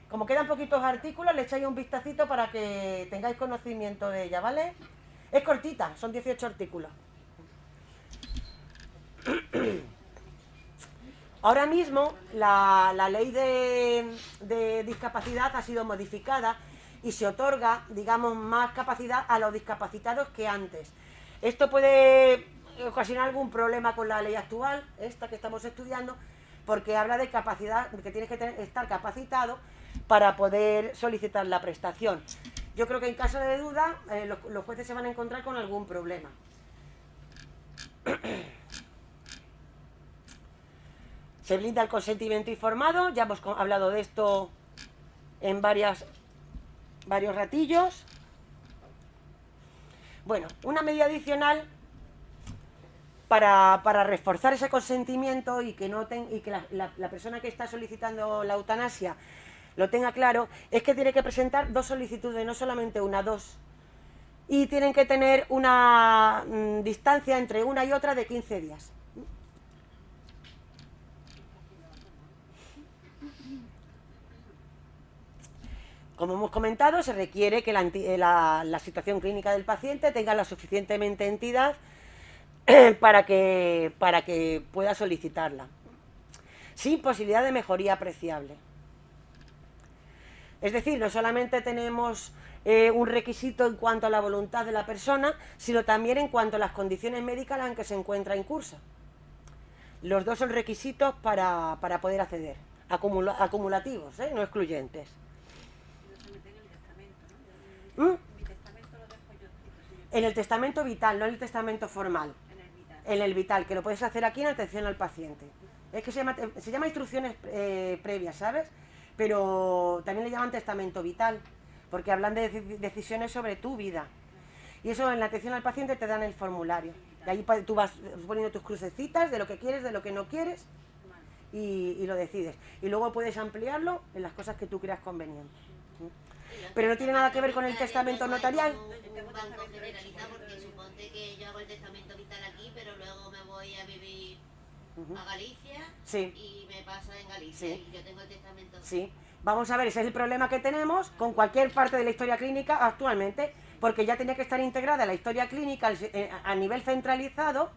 Como quedan poquitos artículos, le echáis un vistacito para que tengáis conocimiento de ella, ¿vale? Es cortita, son 18 artículos. Ahora mismo la ley de discapacidad ha sido modificada y se otorga, digamos, más capacidad a los discapacitados que antes. Esto puede ocasionar algún problema con la ley actual, esta que estamos estudiando, porque habla de capacidad, que tienes que estar capacitado para poder solicitar la prestación. Yo creo que en caso de duda, los jueces se van a encontrar con algún problema. Se blinda el consentimiento informado, ya hemos hablado de esto en varios ratillos. Bueno, una medida adicional para reforzar ese consentimiento y que la persona que está solicitando la eutanasia lo tenga claro, es que tiene que presentar 2 solicitudes, no solamente una, 2. Y tienen que tener una distancia entre una y otra de 15 días. Como hemos comentado, se requiere que la situación clínica del paciente tenga la suficientemente entidad para que pueda solicitarla, sin posibilidad de mejoría apreciable. Es decir, no solamente tenemos un requisito en cuanto a la voluntad de la persona, sino también en cuanto a las condiciones médicas en las que se encuentra en curso. Los dos son requisitos para poder acceder, acumulativos, no excluyentes. En el testamento vital, no en el testamento formal. En el vital, que lo puedes hacer aquí en atención al paciente. Es que se llama instrucciones previas, ¿sabes? Pero también le llaman testamento vital, porque hablan de decisiones sobre tu vida. Y eso en la atención al paciente te dan el formulario. Y ahí tú vas poniendo tus crucecitas de lo que quieres, de lo que no quieres, y lo decides. Y luego puedes ampliarlo en las cosas que tú creas convenientes. Pero no tiene nada que ver con el testamento notarial. Un banco generalizado, porque suponte que yo hago el testamento vital aquí, pero luego me voy a vivir a Galicia, sí, y me pasa en Galicia, sí, y yo tengo el testamento. Sí, vamos a ver, ese es el problema que tenemos con cualquier parte de la historia clínica actualmente, porque ya tenía que estar integrada la historia clínica a nivel centralizado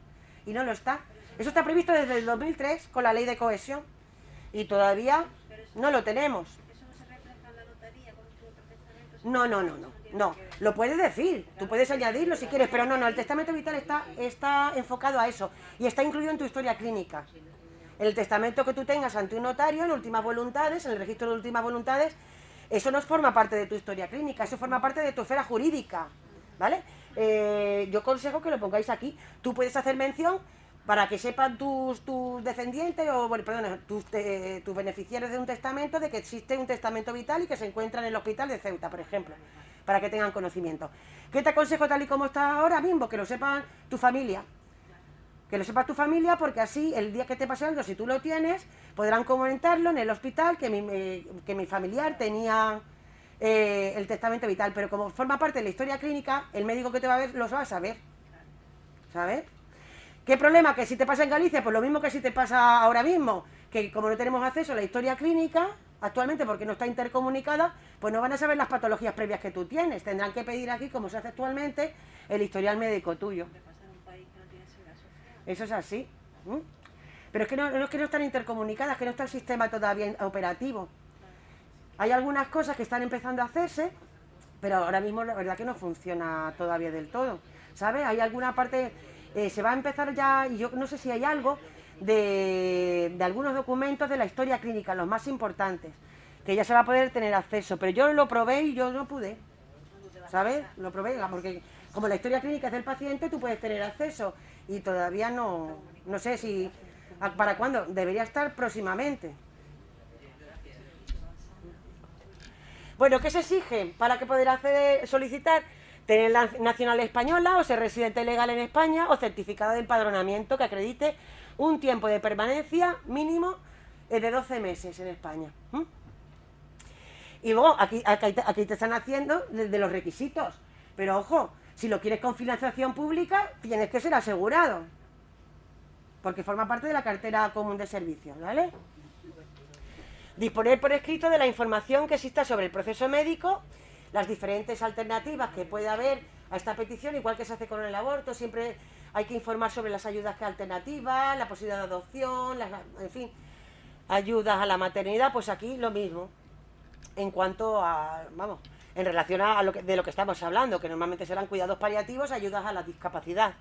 y no lo está. Eso está previsto desde el 2003 con la ley de cohesión y todavía no lo tenemos. No, lo puedes decir, tú puedes añadirlo si quieres, pero no, el testamento vital está enfocado a eso y está incluido en tu historia clínica. El testamento que tú tengas ante un notario, en últimas voluntades, en el registro de últimas voluntades, eso no forma parte de tu historia clínica, eso forma parte de tu esfera jurídica, ¿vale? Yo aconsejo que lo pongáis aquí. Tú puedes hacer mención para que sepan tus descendientes, o bueno, perdona, tus beneficiarios de un testamento, de que existe un testamento vital y que se encuentran en el hospital de Ceuta, por ejemplo, para que tengan conocimiento. ¿Qué te aconsejo tal y como está ahora mismo? Que lo sepan tu familia. Que lo sepas tu familia, porque así el día que te pase algo, si tú lo tienes, podrán comentarlo en el hospital, que mi familiar tenía el testamento vital, pero como forma parte de la historia clínica, el médico que te va a ver los va a saber, ¿sabes? ¿Qué problema? Que si te pasa en Galicia, pues lo mismo que si te pasa ahora mismo, que como no tenemos acceso a la historia clínica actualmente porque no está intercomunicada, pues no van a saber las patologías previas que tú tienes. Tendrán que pedir aquí, como se hace actualmente, el historial médico tuyo. Eso es así. Pero es que no es que no están intercomunicadas, que no está el sistema todavía operativo. Hay algunas cosas que están empezando a hacerse, pero ahora mismo la verdad que no funciona todavía del todo, ¿sabes? Hay alguna parte, se va a empezar ya, y yo no sé si hay algo de algunos documentos de la historia clínica, los más importantes, que ya se va a poder tener acceso, pero yo lo probé y yo no pude, ¿sabes? Lo probé, porque como la historia clínica es del paciente, tú puedes tener acceso, y todavía no sé si, ¿para cuándo? Debería estar próximamente. Bueno, ¿qué se exige para que poder solicitar? Tener la nacional española, o ser residente legal en España, o certificado de empadronamiento que acredite un tiempo de permanencia mínimo de 12 meses en España. Y luego, aquí te están haciendo de los requisitos. Pero ojo, si lo quieres con financiación pública, tienes que ser asegurado. Porque forma parte de la cartera común de servicios, ¿vale? Disponer por escrito de la información que exista sobre el proceso médico, las diferentes alternativas que puede haber a esta petición, igual que se hace con el aborto, siempre hay que informar sobre las ayudas alternativas, la posibilidad de adopción, en fin, ayudas a la maternidad, pues aquí lo mismo, en cuanto a, vamos, en relación a de lo que estamos hablando, que normalmente serán cuidados paliativos, ayudas a la discapacidad.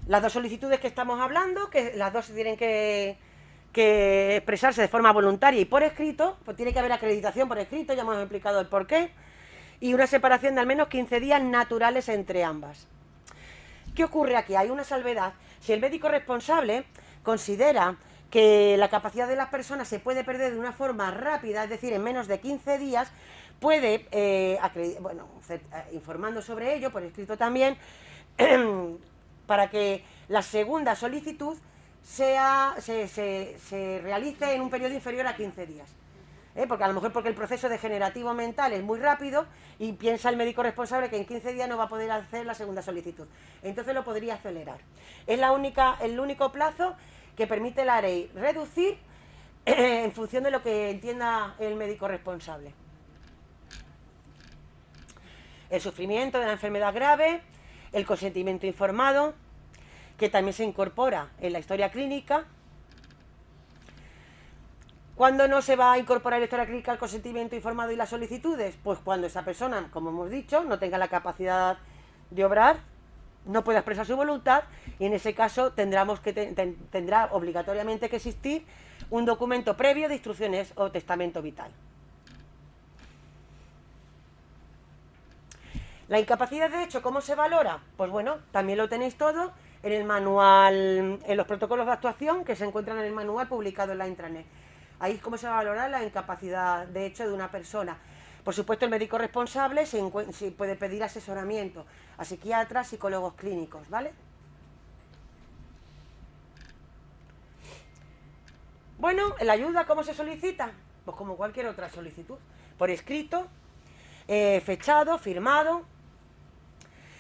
Las dos solicitudes que estamos hablando, que las dos tienen que expresarse de forma voluntaria y por escrito, pues tiene que haber acreditación por escrito, ya hemos explicado el porqué, y una separación de al menos 15 días naturales entre ambas. ¿Qué ocurre aquí? Hay una salvedad. Si el médico responsable considera que la capacidad de las personas se puede perder de una forma rápida, es decir, en menos de 15 días, puede, informando sobre ello, por escrito también, para que la segunda solicitud se realice en un periodo inferior a 15 días. Porque a lo mejor porque el proceso degenerativo mental es muy rápido y piensa el médico responsable que en 15 días no va a poder hacer la segunda solicitud. Entonces lo podría acelerar. Es el único plazo que permite la ley reducir en función de lo que entienda el médico responsable. El sufrimiento de la enfermedad grave, el consentimiento informado, que también se incorpora en la historia clínica. ¿Cuándo no se va a incorporar en la historia clínica el consentimiento informado y las solicitudes? Pues cuando esa persona, como hemos dicho, no tenga la capacidad de obrar, no pueda expresar su voluntad, y en ese caso tendrá obligatoriamente que existir un documento previo de instrucciones o testamento vital. La incapacidad de hecho, ¿cómo se valora? Pues bueno, también lo tenéis todo en el manual, en los protocolos de actuación que se encuentran en el manual publicado en la intranet. Ahí es cómo se va a valorar la incapacidad de hecho de una persona. Por supuesto, el médico responsable se puede pedir asesoramiento a psiquiatras, psicólogos clínicos, ¿vale? Bueno, ¿la ayuda cómo se solicita? Pues como cualquier otra solicitud, por escrito, fechado, firmado.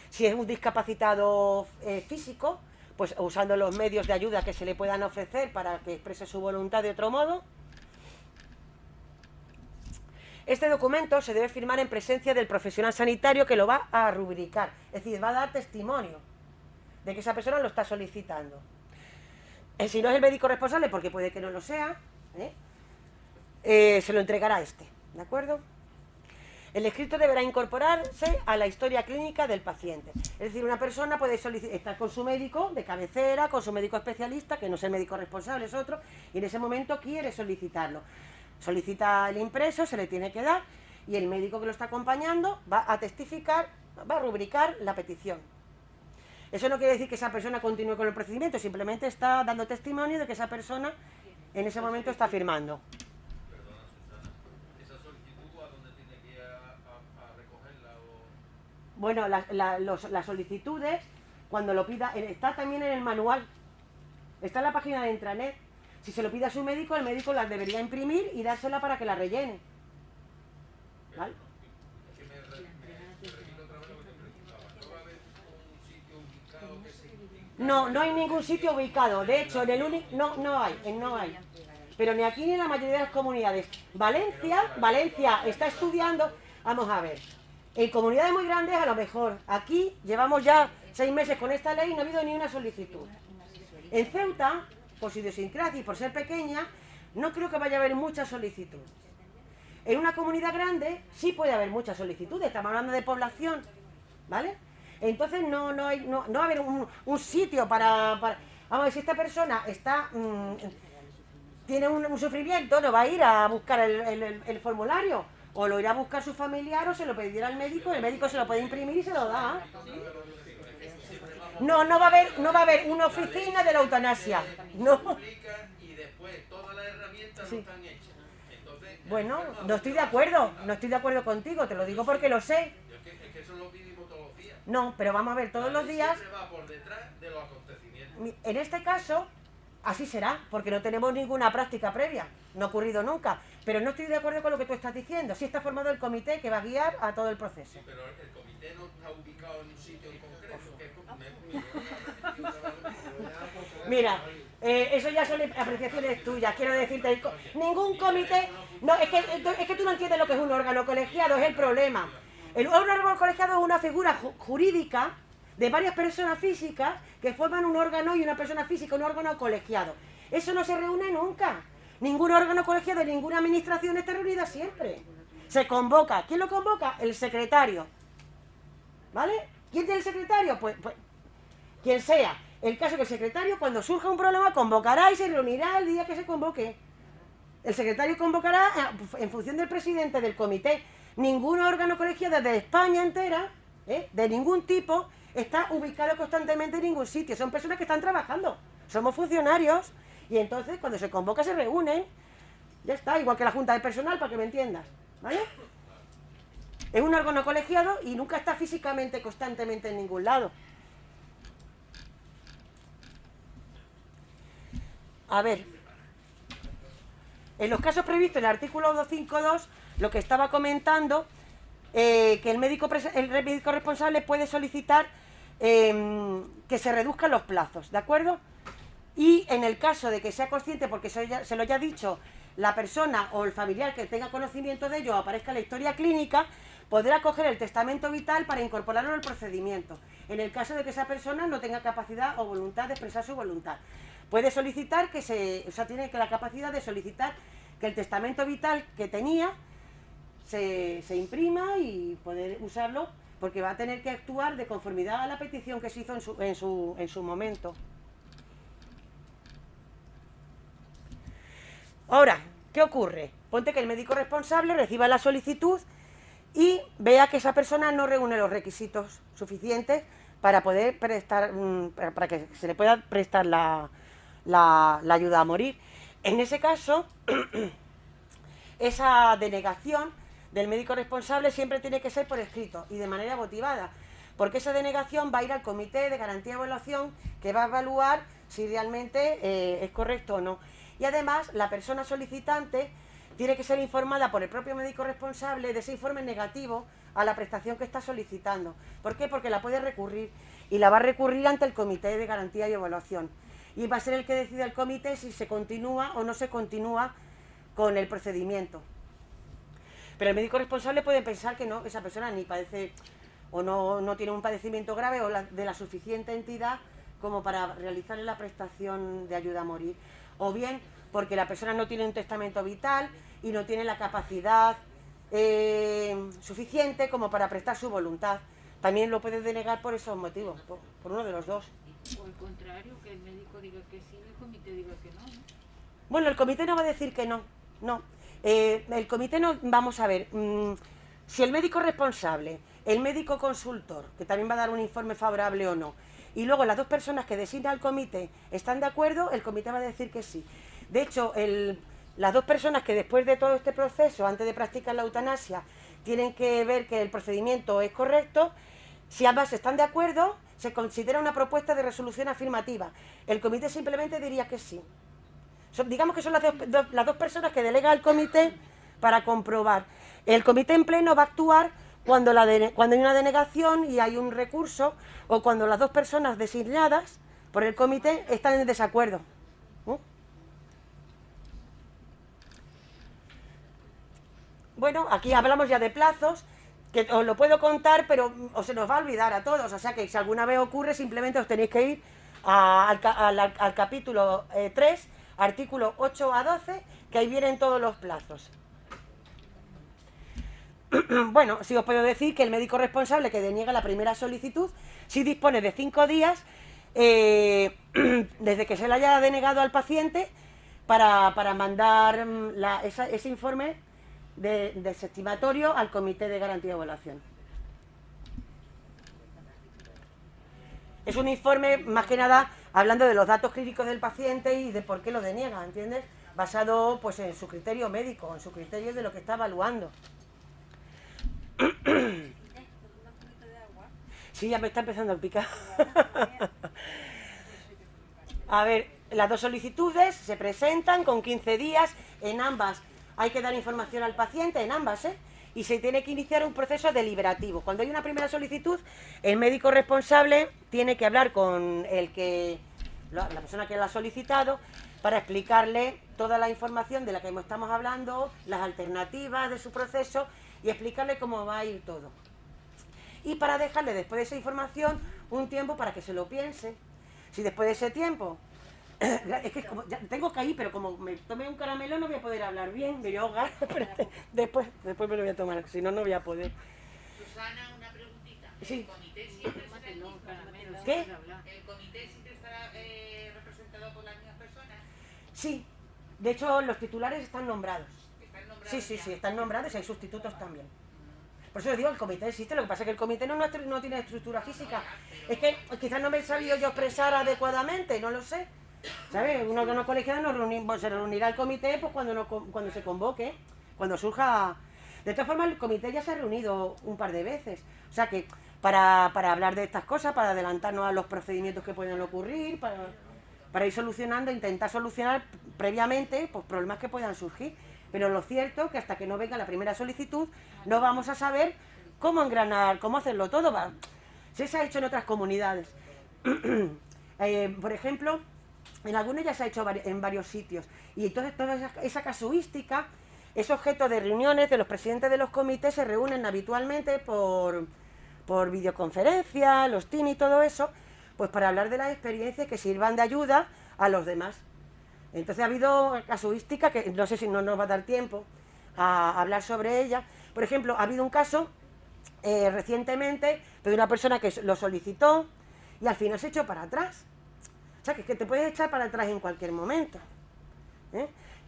Si es un discapacitado físico, pues usando los medios de ayuda que se le puedan ofrecer para que exprese su voluntad de otro modo. Este documento se debe firmar en presencia del profesional sanitario que lo va a rubricar, es decir, va a dar testimonio de que esa persona lo está solicitando. Si no es el médico responsable, porque puede que no lo sea, se lo entregará a este, ¿de acuerdo? El escrito deberá incorporarse a la historia clínica del paciente. Es decir, una persona puede estar con su médico de cabecera, con su médico especialista, que no es el médico responsable, es otro, y en ese momento quiere solicitarlo. Solicita el impreso, se le tiene que dar, y el médico que lo está acompañando va a testificar, va a rubricar la petición. Eso no quiere decir que esa persona continúe con el procedimiento, simplemente está dando testimonio de que esa persona en ese momento está firmando. Perdona, Susana, ¿esa solicitud a dónde tiene que ir a recogerla? O... Bueno, las solicitudes, cuando lo pida, está también en el manual, está en la página de intranet. Si se lo pide a su médico, el médico las debería imprimir y dársela para que la rellene. ¿Vale? Es que me repito otra vez lo que te preguntaba. ¿No va a haber un sitio ubicado que se indique? No hay ningún sitio ubicado. De hecho, en el único no hay. Pero ni aquí ni en la mayoría de las comunidades. Valencia está estudiando. Vamos a ver. En comunidades muy grandes, a lo mejor. Aquí llevamos ya 6 meses con esta ley y no ha habido ni una solicitud. En Ceuta, por su idiosincrasia y por ser pequeña, no creo que vaya a haber muchas solicitudes. En una comunidad grande sí puede haber muchas solicitudes. Estamos hablando de población, ¿vale? Entonces no va a haber un sitio para... Vamos a ver, si esta persona está tiene un sufrimiento, no va a ir a buscar el formulario, o lo irá a buscar su familiar, o se lo pedirá al médico, el médico se lo puede imprimir y se lo da. No va a haber una oficina de la eutanasia. No. Y después todas las herramientas no están hechas. Entonces, Bueno, no estoy de acuerdo contigo, te lo digo porque lo sé. es que eso lo vivimos todos los días. No, pero vamos a ver, todos los días, Siempre va por detrás de los acontecimientos. en este caso, así será, porque no tenemos ninguna práctica previa, no ha ocurrido nunca. Pero no estoy de acuerdo con lo que tú estás diciendo. Sí está formado el comité que va a guiar a todo el proceso. Sí, pero el comité no está ubicado en un sitio en concreto. Que es como- Mira, eso ya son apreciaciones tuyas, quiero decirte, ningún comité... No, es que tú no entiendes lo que es un órgano colegiado, es el problema. Un órgano colegiado es una figura jurídica de varias personas físicas que forman un órgano y una persona física, un órgano colegiado. Eso no se reúne nunca. Ningún órgano colegiado de ninguna administración está reunida siempre. Se convoca. ¿Quién lo convoca? El secretario. ¿Vale? ¿Quién es el secretario? Pues quien sea. El caso que el secretario, cuando surja un problema, convocará y se reunirá el día que se convoque. El secretario convocará en función del presidente del comité. Ningún órgano colegiado de España entera, de ningún tipo, está ubicado constantemente en ningún sitio. Son personas que están trabajando. Somos funcionarios. Y entonces, cuando se convoca, se reúnen. Ya está, igual que la Junta de Personal, para que me entiendas. ¿Vale? Es un órgano colegiado y nunca está físicamente, constantemente en ningún lado. A ver, en los casos previstos en el artículo 252, lo que estaba comentando, que el médico responsable puede solicitar que se reduzcan los plazos, ¿de acuerdo? Y en el caso de que sea consciente, porque se lo haya dicho la persona o el familiar que tenga conocimiento de ello o aparezca en la historia clínica, podrá coger el testamento vital para incorporarlo al procedimiento, en el caso de que esa persona no tenga capacidad o voluntad de expresar su voluntad. Puede solicitar tiene la capacidad de solicitar que el testamento vital que tenía se imprima y poder usarlo, porque va a tener que actuar de conformidad a la petición que se hizo en su momento. Ahora, ¿qué ocurre? Ponte que el médico responsable reciba la solicitud y vea que esa persona no reúne los requisitos suficientes para poder prestar, para que se le pueda prestar la ayuda a morir. En ese caso, esa denegación del médico responsable siempre tiene que ser por escrito y de manera motivada, porque esa denegación va a ir al comité de garantía y evaluación, que va a evaluar si realmente es correcto o no. Y además, la persona solicitante tiene que ser informada por el propio médico responsable de ese informe negativo a la prestación que está solicitando. ¿Por qué? Porque la puede recurrir, y la va a recurrir ante el comité de garantía y evaluación. Y va a ser el que decide el comité si se continúa o no se continúa con el procedimiento. Pero el médico responsable puede pensar que no, esa persona ni padece o no tiene un padecimiento grave o de la suficiente entidad como para realizarle la prestación de ayuda a morir. O bien porque la persona no tiene un testamento vital y no tiene la capacidad suficiente como para prestar su voluntad. También lo puede denegar por esos motivos, por uno de los dos. O al contrario, que el médico diga que sí y el comité diga que no, ¿no? Bueno, el comité no va a decir que no, no. El comité no, vamos a ver, si el médico responsable, el médico consultor, que también va a dar un informe favorable o no, y luego las dos personas que designa el comité están de acuerdo, el comité va a decir que sí. De hecho, las dos personas que después de todo este proceso, antes de practicar la eutanasia, tienen que ver que el procedimiento es correcto, si ambas están de acuerdo, se considera una propuesta de resolución afirmativa. El comité simplemente diría que sí. Digamos que son las dos personas que delega al comité para comprobar. El comité en pleno va a actuar cuando hay una denegación y hay un recurso, o cuando las dos personas designadas por el comité están en desacuerdo. Bueno, aquí hablamos ya de plazos, que os lo puedo contar, pero os se nos va a olvidar a todos, o sea que si alguna vez ocurre, simplemente os tenéis que ir al capítulo 3, artículos 8 a 12, que ahí vienen todos los plazos. Bueno, sí os puedo decir que el médico responsable que deniega la primera solicitud sí dispone de 5 días desde que se le haya denegado al paciente para mandar ese informe desestimatorio al Comité de Garantía de Evaluación. Es un informe, más que nada, hablando de los datos clínicos del paciente y de por qué lo deniega, ¿entiendes? Basado pues en su criterio médico, en su criterio de lo que está evaluando. Sí, ya me está empezando a picar. A ver, las dos solicitudes se presentan con 15 días, en ambas hay que dar información al paciente, en ambas, y se tiene que iniciar un proceso deliberativo. Cuando hay una primera solicitud, el médico responsable tiene que hablar con la persona que la ha solicitado para explicarle toda la información de la que estamos hablando, las alternativas de su proceso y explicarle cómo va a ir todo. Y para dejarle después de esa información un tiempo para que se lo piense. Si después de ese tiempo, es que como, ya tengo que ir, pero como me tome un caramelo no voy a poder hablar bien, me voy a ahogar, después me lo voy a tomar, si no, no voy a poder. Susana, una preguntita. Sí. ¿El comité siempre será el mismo? ¿Qué? ¿El comité siempre estará representado por las mismas personas? Sí, de hecho los titulares están nombrados. ¿Están nombrados Sí, ya? están nombrados y hay sustitutos también. Por eso les digo, el comité existe, lo que pasa es que el comité no tiene estructura física. Es que quizás no me he sabido yo expresar adecuadamente, no lo sé. ¿Sabes? Un órgano colegiado se reunirá el comité pues cuando se convoque, cuando surja. De todas formas, el comité ya se ha reunido un par de veces. O sea que para hablar de estas cosas, para adelantarnos a los procedimientos que pueden ocurrir, para ir solucionando, intentar solucionar previamente pues, problemas que puedan surgir. Pero lo cierto es que hasta que no venga la primera solicitud, no vamos a saber cómo engranar, cómo hacerlo todo. Se ha hecho en otras comunidades. Por ejemplo, en algunas ya se ha hecho en varios sitios. Y entonces toda esa casuística es objeto de reuniones de los presidentes de los comités, se reúnen habitualmente por videoconferencia, los TIN y todo eso, pues para hablar de las experiencias que sirvan de ayuda a los demás. Entonces ha habido casuística que no sé si no nos va a dar tiempo a hablar sobre ella. Por ejemplo, ha habido un caso recientemente de una persona que lo solicitó y al final se echó para atrás. O sea, que te puedes echar para atrás en cualquier momento.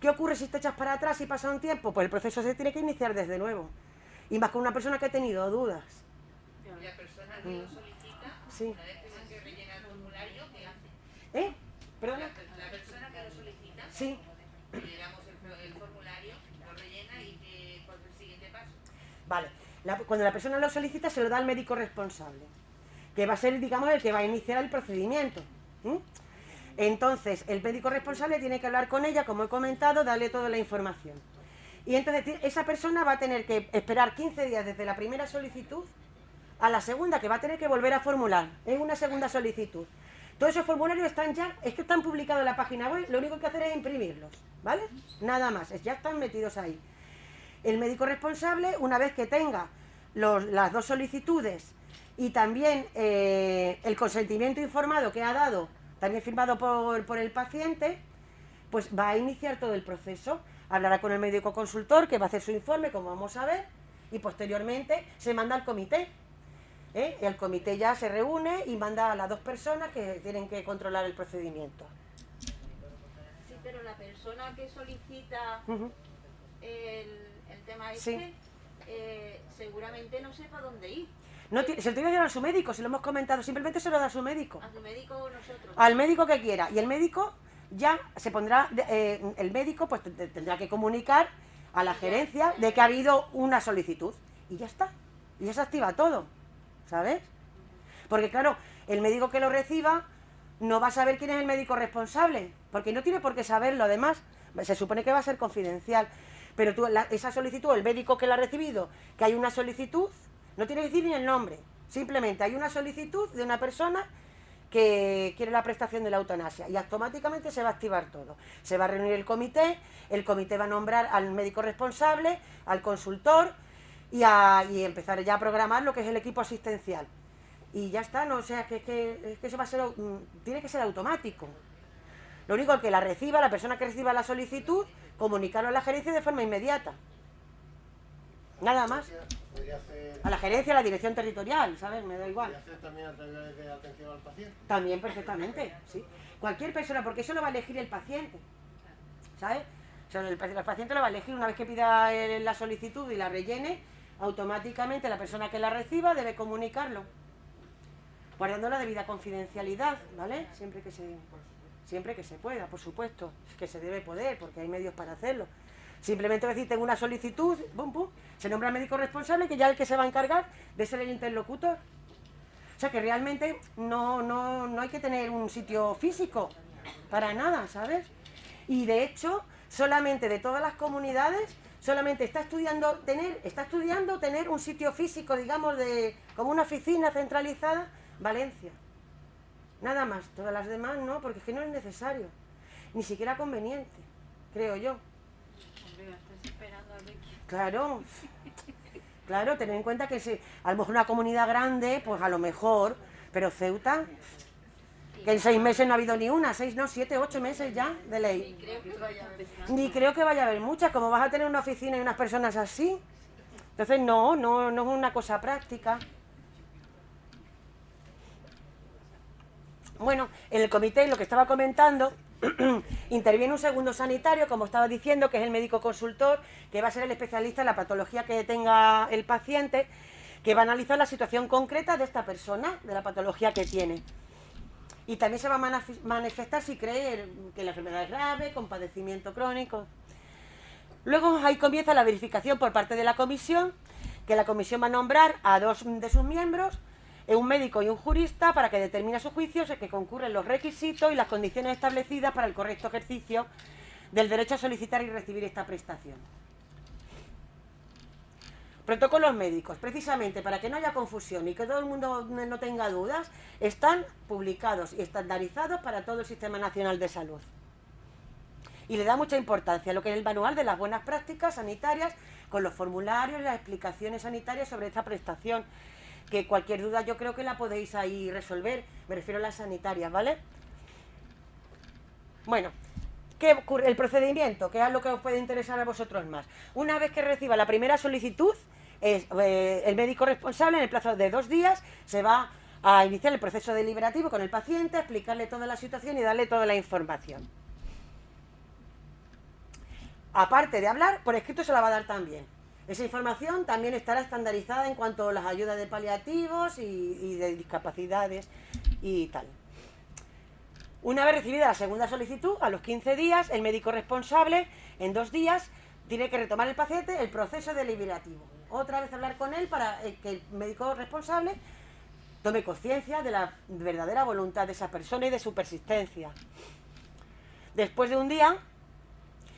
¿Qué ocurre si te echas para atrás y pasa un tiempo? Pues el proceso se tiene que iniciar desde nuevo. Y más con una persona que ha tenido dudas. La persona que lo solicita, Sí. una vez que se rellena el formulario, ¿qué hace? ¿Perdona? La persona que lo solicita, Sí. llenamos el formulario, lo rellena y ¿cuál es el siguiente paso? Vale. Cuando la persona lo solicita, se lo da al médico responsable, que va a ser, digamos, el que va a iniciar el procedimiento. Entonces, el médico responsable tiene que hablar con ella, como he comentado, darle toda la información. Y entonces esa persona va a tener que esperar 15 días desde la primera solicitud a la segunda, que va a tener que volver a formular. Es una segunda solicitud. Todos esos formularios están están publicados en la página web, lo único que hay que hacer es imprimirlos, ¿vale? Nada más, ya están metidos ahí. El médico responsable, una vez que tenga las dos solicitudes y también el consentimiento informado que ha dado, también firmado por el paciente, pues va a iniciar todo el proceso. Hablará con el médico consultor, que va a hacer su informe, como vamos a ver, y posteriormente se manda al comité. El comité ya se reúne y manda a las dos personas que tienen que controlar el procedimiento. Sí, pero la persona que solicita el tema Sí. seguramente no sepa dónde ir. No, se lo tiene que dar a su médico, si lo hemos comentado, simplemente se lo da a su médico. A su médico o nosotros. Al médico que quiera. Y el médico ya se pondrá, el médico pues tendrá que comunicar a la gerencia de que ha habido una solicitud. Y ya está. Y ya se activa todo. ¿Sabes? Porque claro, el médico que lo reciba no va a saber quién es el médico responsable. Porque no tiene por qué saberlo, además. Se supone que va a ser confidencial. Pero tú, esa solicitud, el médico que la ha recibido, que hay una solicitud, no tiene que decir ni el nombre. Simplemente hay una solicitud de una persona que quiere la prestación de la eutanasia y automáticamente se va a activar todo. Se va a reunir el comité va a nombrar al médico responsable, al consultor y empezar ya a programar lo que es el equipo asistencial. Y ya está, no, o sea, que eso va a ser, tiene que ser automático. Lo único que la reciba, la persona que reciba la solicitud, comunicarlo a la gerencia de forma inmediata. Nada más. Podría hacer, A la gerencia, a la dirección territorial, ¿sabes? Me da igual. podría hacer también a través de atención al paciente. También perfectamente, sí. Cualquier persona, porque eso lo va a elegir el paciente, ¿sabes? O sea, el paciente lo va a elegir una vez que pida la solicitud y la rellene, automáticamente la persona que la reciba debe comunicarlo, guardando la debida confidencialidad, ¿vale? Siempre que se pueda, por supuesto, que se debe poder, porque hay medios para hacerlo. Simplemente decir, tengo una solicitud, pum, pum, se nombra el médico responsable, que ya es el que se va a encargar de ser el interlocutor. O sea que realmente no hay que tener un sitio físico para nada, ¿sabes? Y de hecho, solamente de todas las comunidades, solamente está estudiando tener un sitio físico, digamos, como una oficina centralizada, Valencia. Nada más, todas las demás no, porque es que no es necesario, ni siquiera conveniente, creo yo. Hombre, estás esperando a ver quién. Claro, tener en cuenta que a lo mejor una comunidad grande, pues a lo mejor, pero Ceuta, que en 6 meses no ha habido ni una, 6, no, 7, 8 meses ya de ley. Ni creo que vaya a haber muchas, como vas a tener una oficina y unas personas así. Entonces no es una cosa práctica. Bueno, en el comité, lo que estaba comentando, interviene un segundo sanitario, como estaba diciendo, que es el médico consultor, que va a ser el especialista en la patología que tenga el paciente, que va a analizar la situación concreta de esta persona, de la patología que tiene. Y también se va a manifestar si cree que la enfermedad es grave, con padecimiento crónico. Luego ahí comienza la verificación por parte de la comisión, que la comisión va a nombrar a 2 de sus miembros, un médico y un jurista, para que determine a su juicio que concurren los requisitos y las condiciones establecidas para el correcto ejercicio del derecho a solicitar y recibir esta prestación. Protocolos médicos, precisamente para que no haya confusión y que todo el mundo no tenga dudas, están publicados y estandarizados para todo el Sistema Nacional de Salud. Y le da mucha importancia a lo que es el manual de las buenas prácticas sanitarias, con los formularios y las explicaciones sanitarias sobre esta prestación, que cualquier duda yo creo que la podéis ahí resolver, me refiero a las sanitarias, ¿vale? Bueno, ¿qué ocurre? El procedimiento, que es lo que os puede interesar a vosotros más. Una vez que reciba la primera solicitud, el médico responsable, en el plazo de 2 días, se va a iniciar el proceso deliberativo con el paciente, explicarle toda la situación y darle toda la información. Aparte de hablar, por escrito se la va a dar también. Esa información también estará estandarizada en cuanto a las ayudas de paliativos y de discapacidades y tal. Una vez recibida la segunda solicitud, a los 15 días, el médico responsable, en 2 días, tiene que retomar el paciente el proceso deliberativo. Otra vez hablar con él para que el médico responsable tome conciencia de la verdadera voluntad de esa persona y de su persistencia. Después de 1 día,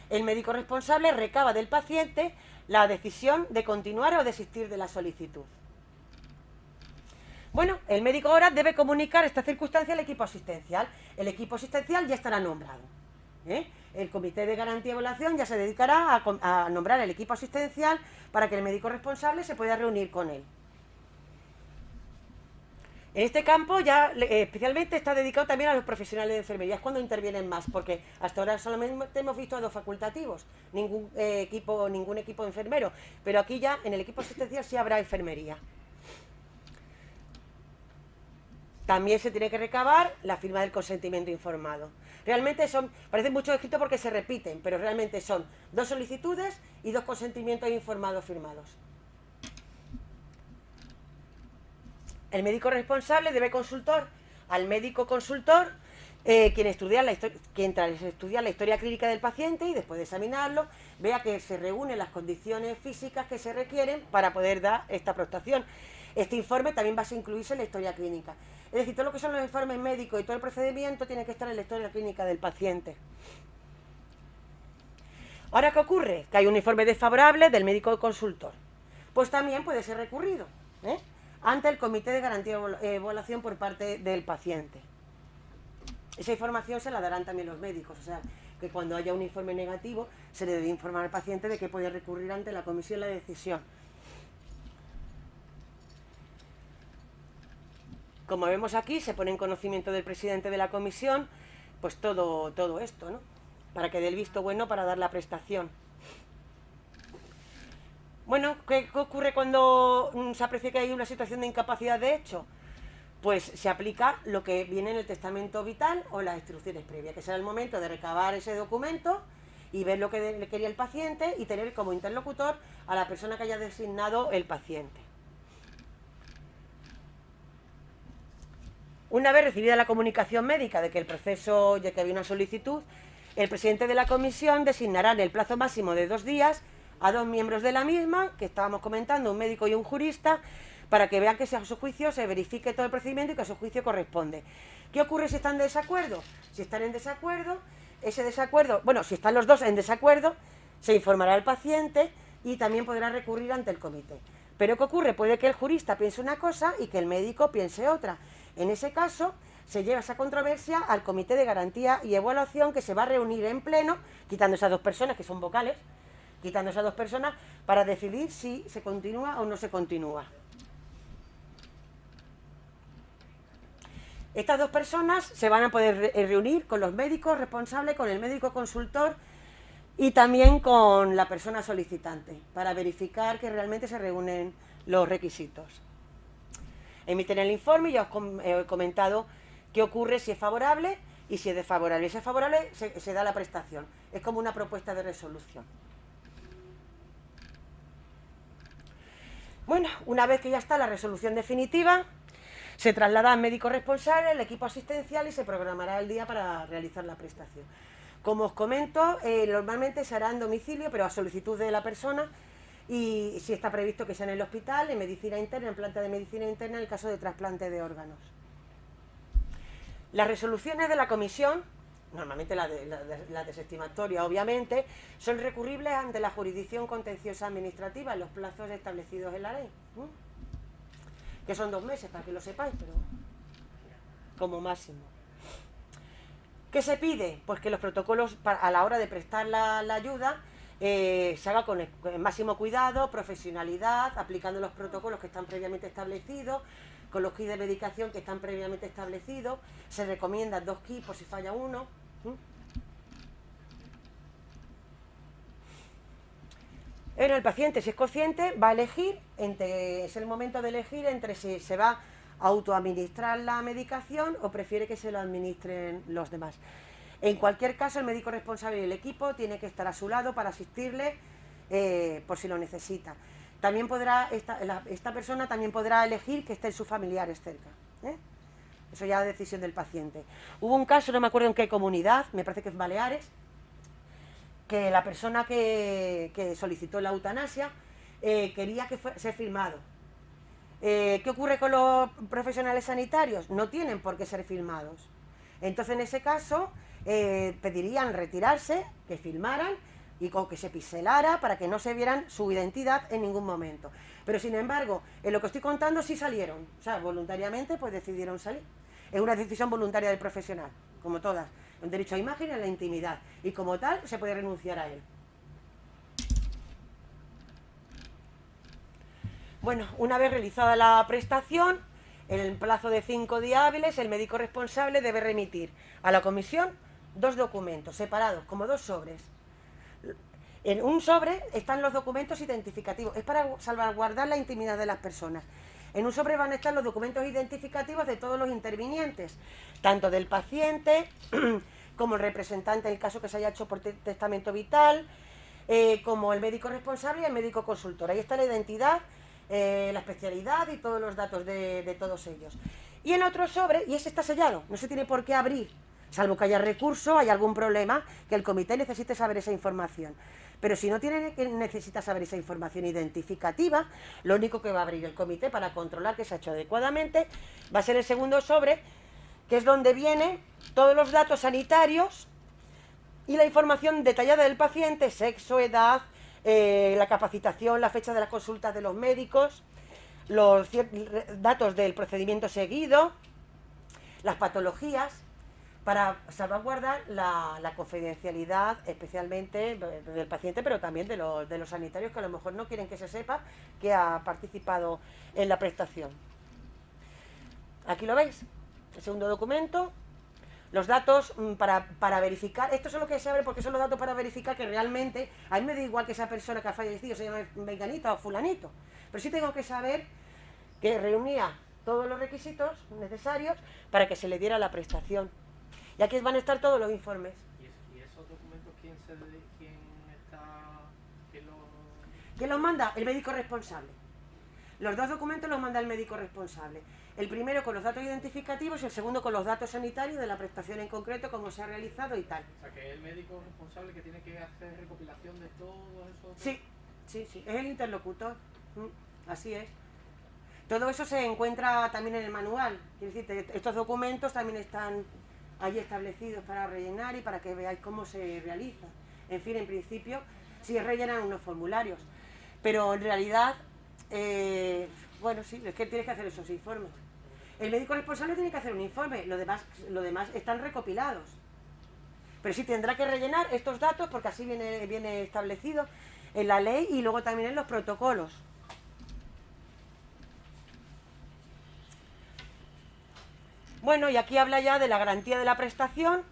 el médico responsable recaba del paciente la decisión de continuar o desistir de la solicitud. Bueno, el médico ahora debe comunicar esta circunstancia al equipo asistencial. El equipo asistencial ya estará nombrado, ¿eh? El comité de garantía y evaluación ya se dedicará a nombrar el equipo asistencial para que el médico responsable se pueda reunir con él. En este campo ya especialmente está dedicado también a los profesionales de enfermería, es cuando intervienen más, porque hasta ahora solamente hemos visto a 2 facultativos, ningún equipo enfermero, pero aquí ya en el equipo asistencial sí habrá enfermería. También se tiene que recabar la firma del consentimiento informado. Realmente parecen muchos escritos porque se repiten, pero realmente son 2 solicitudes y 2 consentimientos informados firmados. El médico responsable debe consultar al médico consultor, quien tras estudiar la historia clínica del paciente y después de examinarlo, vea que se reúnen las condiciones físicas que se requieren para poder dar esta prestación. Este informe también va a incluirse en la historia clínica. Es decir, todo lo que son los informes médicos y todo el procedimiento tiene que estar en la historia clínica del paciente. Ahora, ¿qué ocurre? Que hay un informe desfavorable del médico consultor. Pues también puede ser recurrido, ante el Comité de Garantía de Evaluación por parte del paciente. Esa información se la darán también los médicos, o sea, que cuando haya un informe negativo se le debe informar al paciente de que puede recurrir ante la comisión la decisión. Como vemos aquí, se pone en conocimiento del presidente de la comisión, pues todo esto, ¿no? Para que dé el visto bueno para dar la prestación. Bueno, ¿qué ocurre cuando se aprecia que hay una situación de incapacidad de hecho? Pues se aplica lo que viene en el testamento vital o las instrucciones previas, que será el momento de recabar ese documento y ver lo que le quería el paciente y tener como interlocutor a la persona que haya designado el paciente. Una vez recibida la comunicación médica de que el proceso, ya que había una solicitud, el presidente de la comisión designará en el plazo máximo de 2 días a 2 miembros de la misma, que estábamos comentando, un médico y un jurista, para que vean que a su juicio se verifique todo el procedimiento y que a su juicio corresponde. ¿Qué ocurre si están en desacuerdo? Si están en desacuerdo, si están los dos en desacuerdo, se informará al paciente y también podrá recurrir ante el comité. Pero ¿qué ocurre? Puede que el jurista piense una cosa y que el médico piense otra. En ese caso, se lleva esa controversia al Comité de Garantía y Evaluación, que se va a reunir en pleno, quitando esas 2 personas que son vocales, quitando esas 2 personas, para decidir si se continúa o no se continúa. Estas 2 personas se van a poder reunir con los médicos responsables, con el médico consultor y también con la persona solicitante, para verificar que realmente se reúnen los requisitos. Emiten el informe y ya os he comentado qué ocurre si es favorable y si es desfavorable. Si es favorable, se da la prestación. Es como una propuesta de resolución. Bueno, una vez que ya está la resolución definitiva, se traslada al médico responsable, el equipo asistencial y se programará el día para realizar la prestación. Como os comento, normalmente se hará en domicilio, pero a solicitud de la persona, y si está previsto que sea en el hospital, en medicina interna, en planta de medicina interna, en el caso de trasplante de órganos. Las resoluciones de la comisión, normalmente la desestimatoria obviamente, son recurribles ante la jurisdicción contenciosa administrativa en los plazos establecidos en la ley, que son 2 meses, para que lo sepáis, pero como máximo. ¿Qué se pide? Pues que los protocolos a la hora de prestar la ayuda se haga con el máximo cuidado, profesionalidad, aplicando los protocolos que están previamente establecidos, con los kits de medicación que están previamente establecidos. Se recomiendan 2 kits por si falla uno. El paciente, si es consciente, va a elegir, es el momento de elegir entre si se va a autoadministrar la medicación o prefiere que se lo administren los demás. En cualquier caso, el médico responsable y el equipo tiene que estar a su lado para asistirle por si lo necesita. También podrá, esta persona también podrá elegir que estén sus familiares cerca. Eso ya es decisión del paciente. Hubo un caso, no me acuerdo en qué comunidad, me parece que es Baleares, que la persona que solicitó la eutanasia quería que ser filmado. ¿Qué ocurre con los profesionales sanitarios? No tienen por qué ser filmados. Entonces, en ese caso, pedirían retirarse, que filmaran y con que se pixelara para que no se vieran su identidad en ningún momento. Pero, sin embargo, en lo que estoy contando sí salieron. O sea, voluntariamente pues decidieron salir. Es una decisión voluntaria del profesional, como todas. Un derecho a imagen y a la intimidad. Y como tal, se puede renunciar a él. Bueno, una vez realizada la prestación, en el plazo de 5 días hábiles, el médico responsable debe remitir a la comisión 2 documentos separados, como 2 sobres. En un sobre están los documentos identificativos, es para salvaguardar la intimidad de las personas. En un sobre van a estar los documentos identificativos de todos los intervinientes, tanto del paciente como el representante en el caso que se haya hecho por testamento vital, como el médico responsable y el médico consultor. Ahí está la identidad la especialidad y todos los datos de todos ellos. Y en otro sobre, y ese está sellado, no se tiene por qué abrir, salvo que haya recurso, hay algún problema, que el comité necesite saber esa información. Pero si no necesita saber esa información identificativa, lo único que va a abrir el comité para controlar que se ha hecho adecuadamente va a ser el segundo sobre, que es donde vienen todos los datos sanitarios y la información detallada del paciente, sexo, edad, la capacitación, la fecha de las consultas de los médicos, los datos del procedimiento seguido, las patologías, para salvaguardar la confidencialidad, especialmente del paciente, pero también de los sanitarios, que a lo mejor no quieren que se sepa que ha participado en la prestación. Aquí lo veis, el segundo documento, los datos para verificar, esto es lo que se abre porque son los datos para verificar que realmente, a mí me da igual que esa persona que ha fallecido se llame Menganita o Fulanito, pero sí tengo que saber que reunía todos los requisitos necesarios para que se le diera la prestación. Y aquí van a estar todos los informes. ¿Y esos documentos quién los manda? El médico responsable. Los dos documentos los manda el médico responsable. El primero con los datos identificativos y el segundo con los datos sanitarios de la prestación en concreto, cómo se ha realizado y tal. O sea, que es el médico responsable que tiene que hacer recopilación de todo eso. Sí, es el interlocutor. Así es. Todo eso se encuentra también en el manual. Quiero decir, estos documentos también están allí establecidos para rellenar y para que veáis cómo se realiza. En fin, en principio, sí rellenan unos formularios, pero en realidad, bueno, sí, es que tienes que hacer esos informes. El médico responsable tiene que hacer un informe, lo demás están recopilados. Pero sí tendrá que rellenar estos datos porque así viene establecido en la ley y luego también en los protocolos. Bueno, y aquí habla ya de la garantía de la prestación,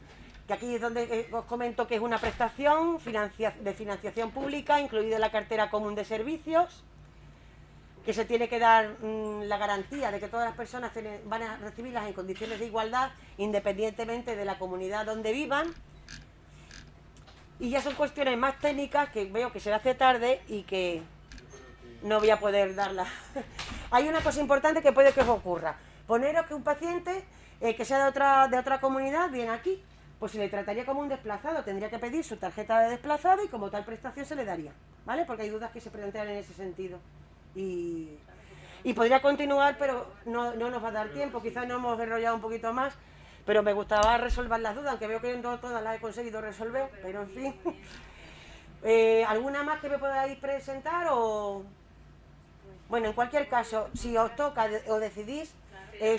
que aquí es donde os comento que es una prestación de financiación pública, incluida en la cartera común de servicios, que se tiene que dar la garantía de que todas las personas van a recibirlas en condiciones de igualdad, independientemente de la comunidad donde vivan. Y ya son cuestiones más técnicas que veo que se hace tarde y que no voy a poder darlas. Hay una cosa importante que puede que os ocurra. Poneros que un paciente que sea de otra comunidad viene aquí, pues se le trataría como un desplazado, tendría que pedir su tarjeta de desplazado y como tal prestación se le daría, ¿vale? Porque hay dudas que se plantean en ese sentido. Y podría continuar, pero no nos va a dar tiempo, quizás nos hemos enrollado un poquito más, pero me gustaba resolver las dudas, aunque veo que no todas las he conseguido resolver, pero en fin. ¿Alguna más que me podáis presentar? O bueno, en cualquier caso, si os toca o decidís,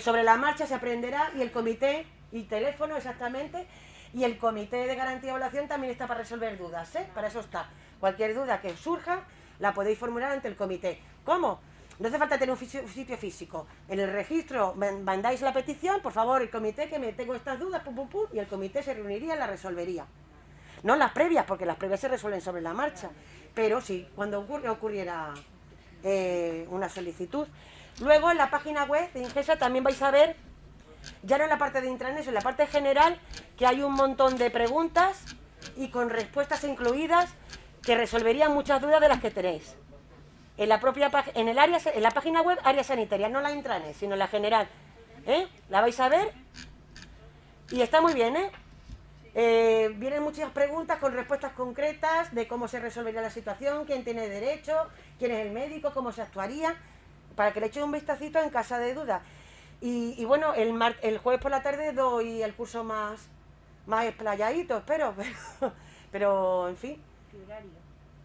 sobre la marcha se aprenderá y el comité, y teléfono exactamente, y el comité de garantía y evaluación también está para resolver dudas, para eso está. Cualquier duda que surja la podéis formular ante el comité. ¿Cómo? No hace falta tener un sitio físico. En el registro mandáis la petición, por favor, el comité, que me tengo estas dudas, y el comité se reuniría y la resolvería. No las previas, porque las previas se resuelven sobre la marcha, pero sí, cuando ocurriera una solicitud. Luego en la página web de Ingesa también vais a ver, ya no en la parte de intranet, en la parte general, que hay un montón de preguntas y con respuestas incluidas que resolverían muchas dudas de las que tenéis. En la página web, área sanitaria, no la intranet, sino la general. La vais a ver y está muy bien, vienen muchas preguntas con respuestas concretas de cómo se resolvería la situación, quién tiene derecho, quién es el médico, cómo se actuaría, para que le echéis un vistacito en caso de duda. Y bueno, el jueves por la tarde doy el curso más explayadito, espero, pero en fin.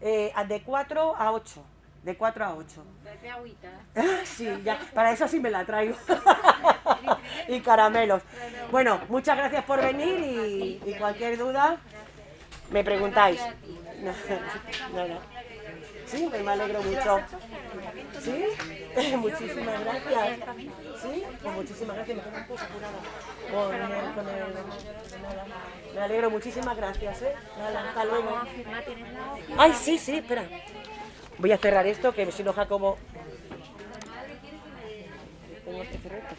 De 4 a 8. De 4 a 8. Date agüita. Sí, ya, para eso sí me la traigo. Y caramelos. Bueno, muchas gracias por venir y cualquier duda me preguntáis. No. Sí, me alegro mucho. ¿Sí? Muchísimas gracias. ¿Sí? Pues muchísimas gracias. Me quedo un poco apurada con el... Me alegro, muchísimas gracias, hasta luego. Ay, sí, espera. Voy a cerrar esto, que si no Jacobo... Tengo que cerrar esto.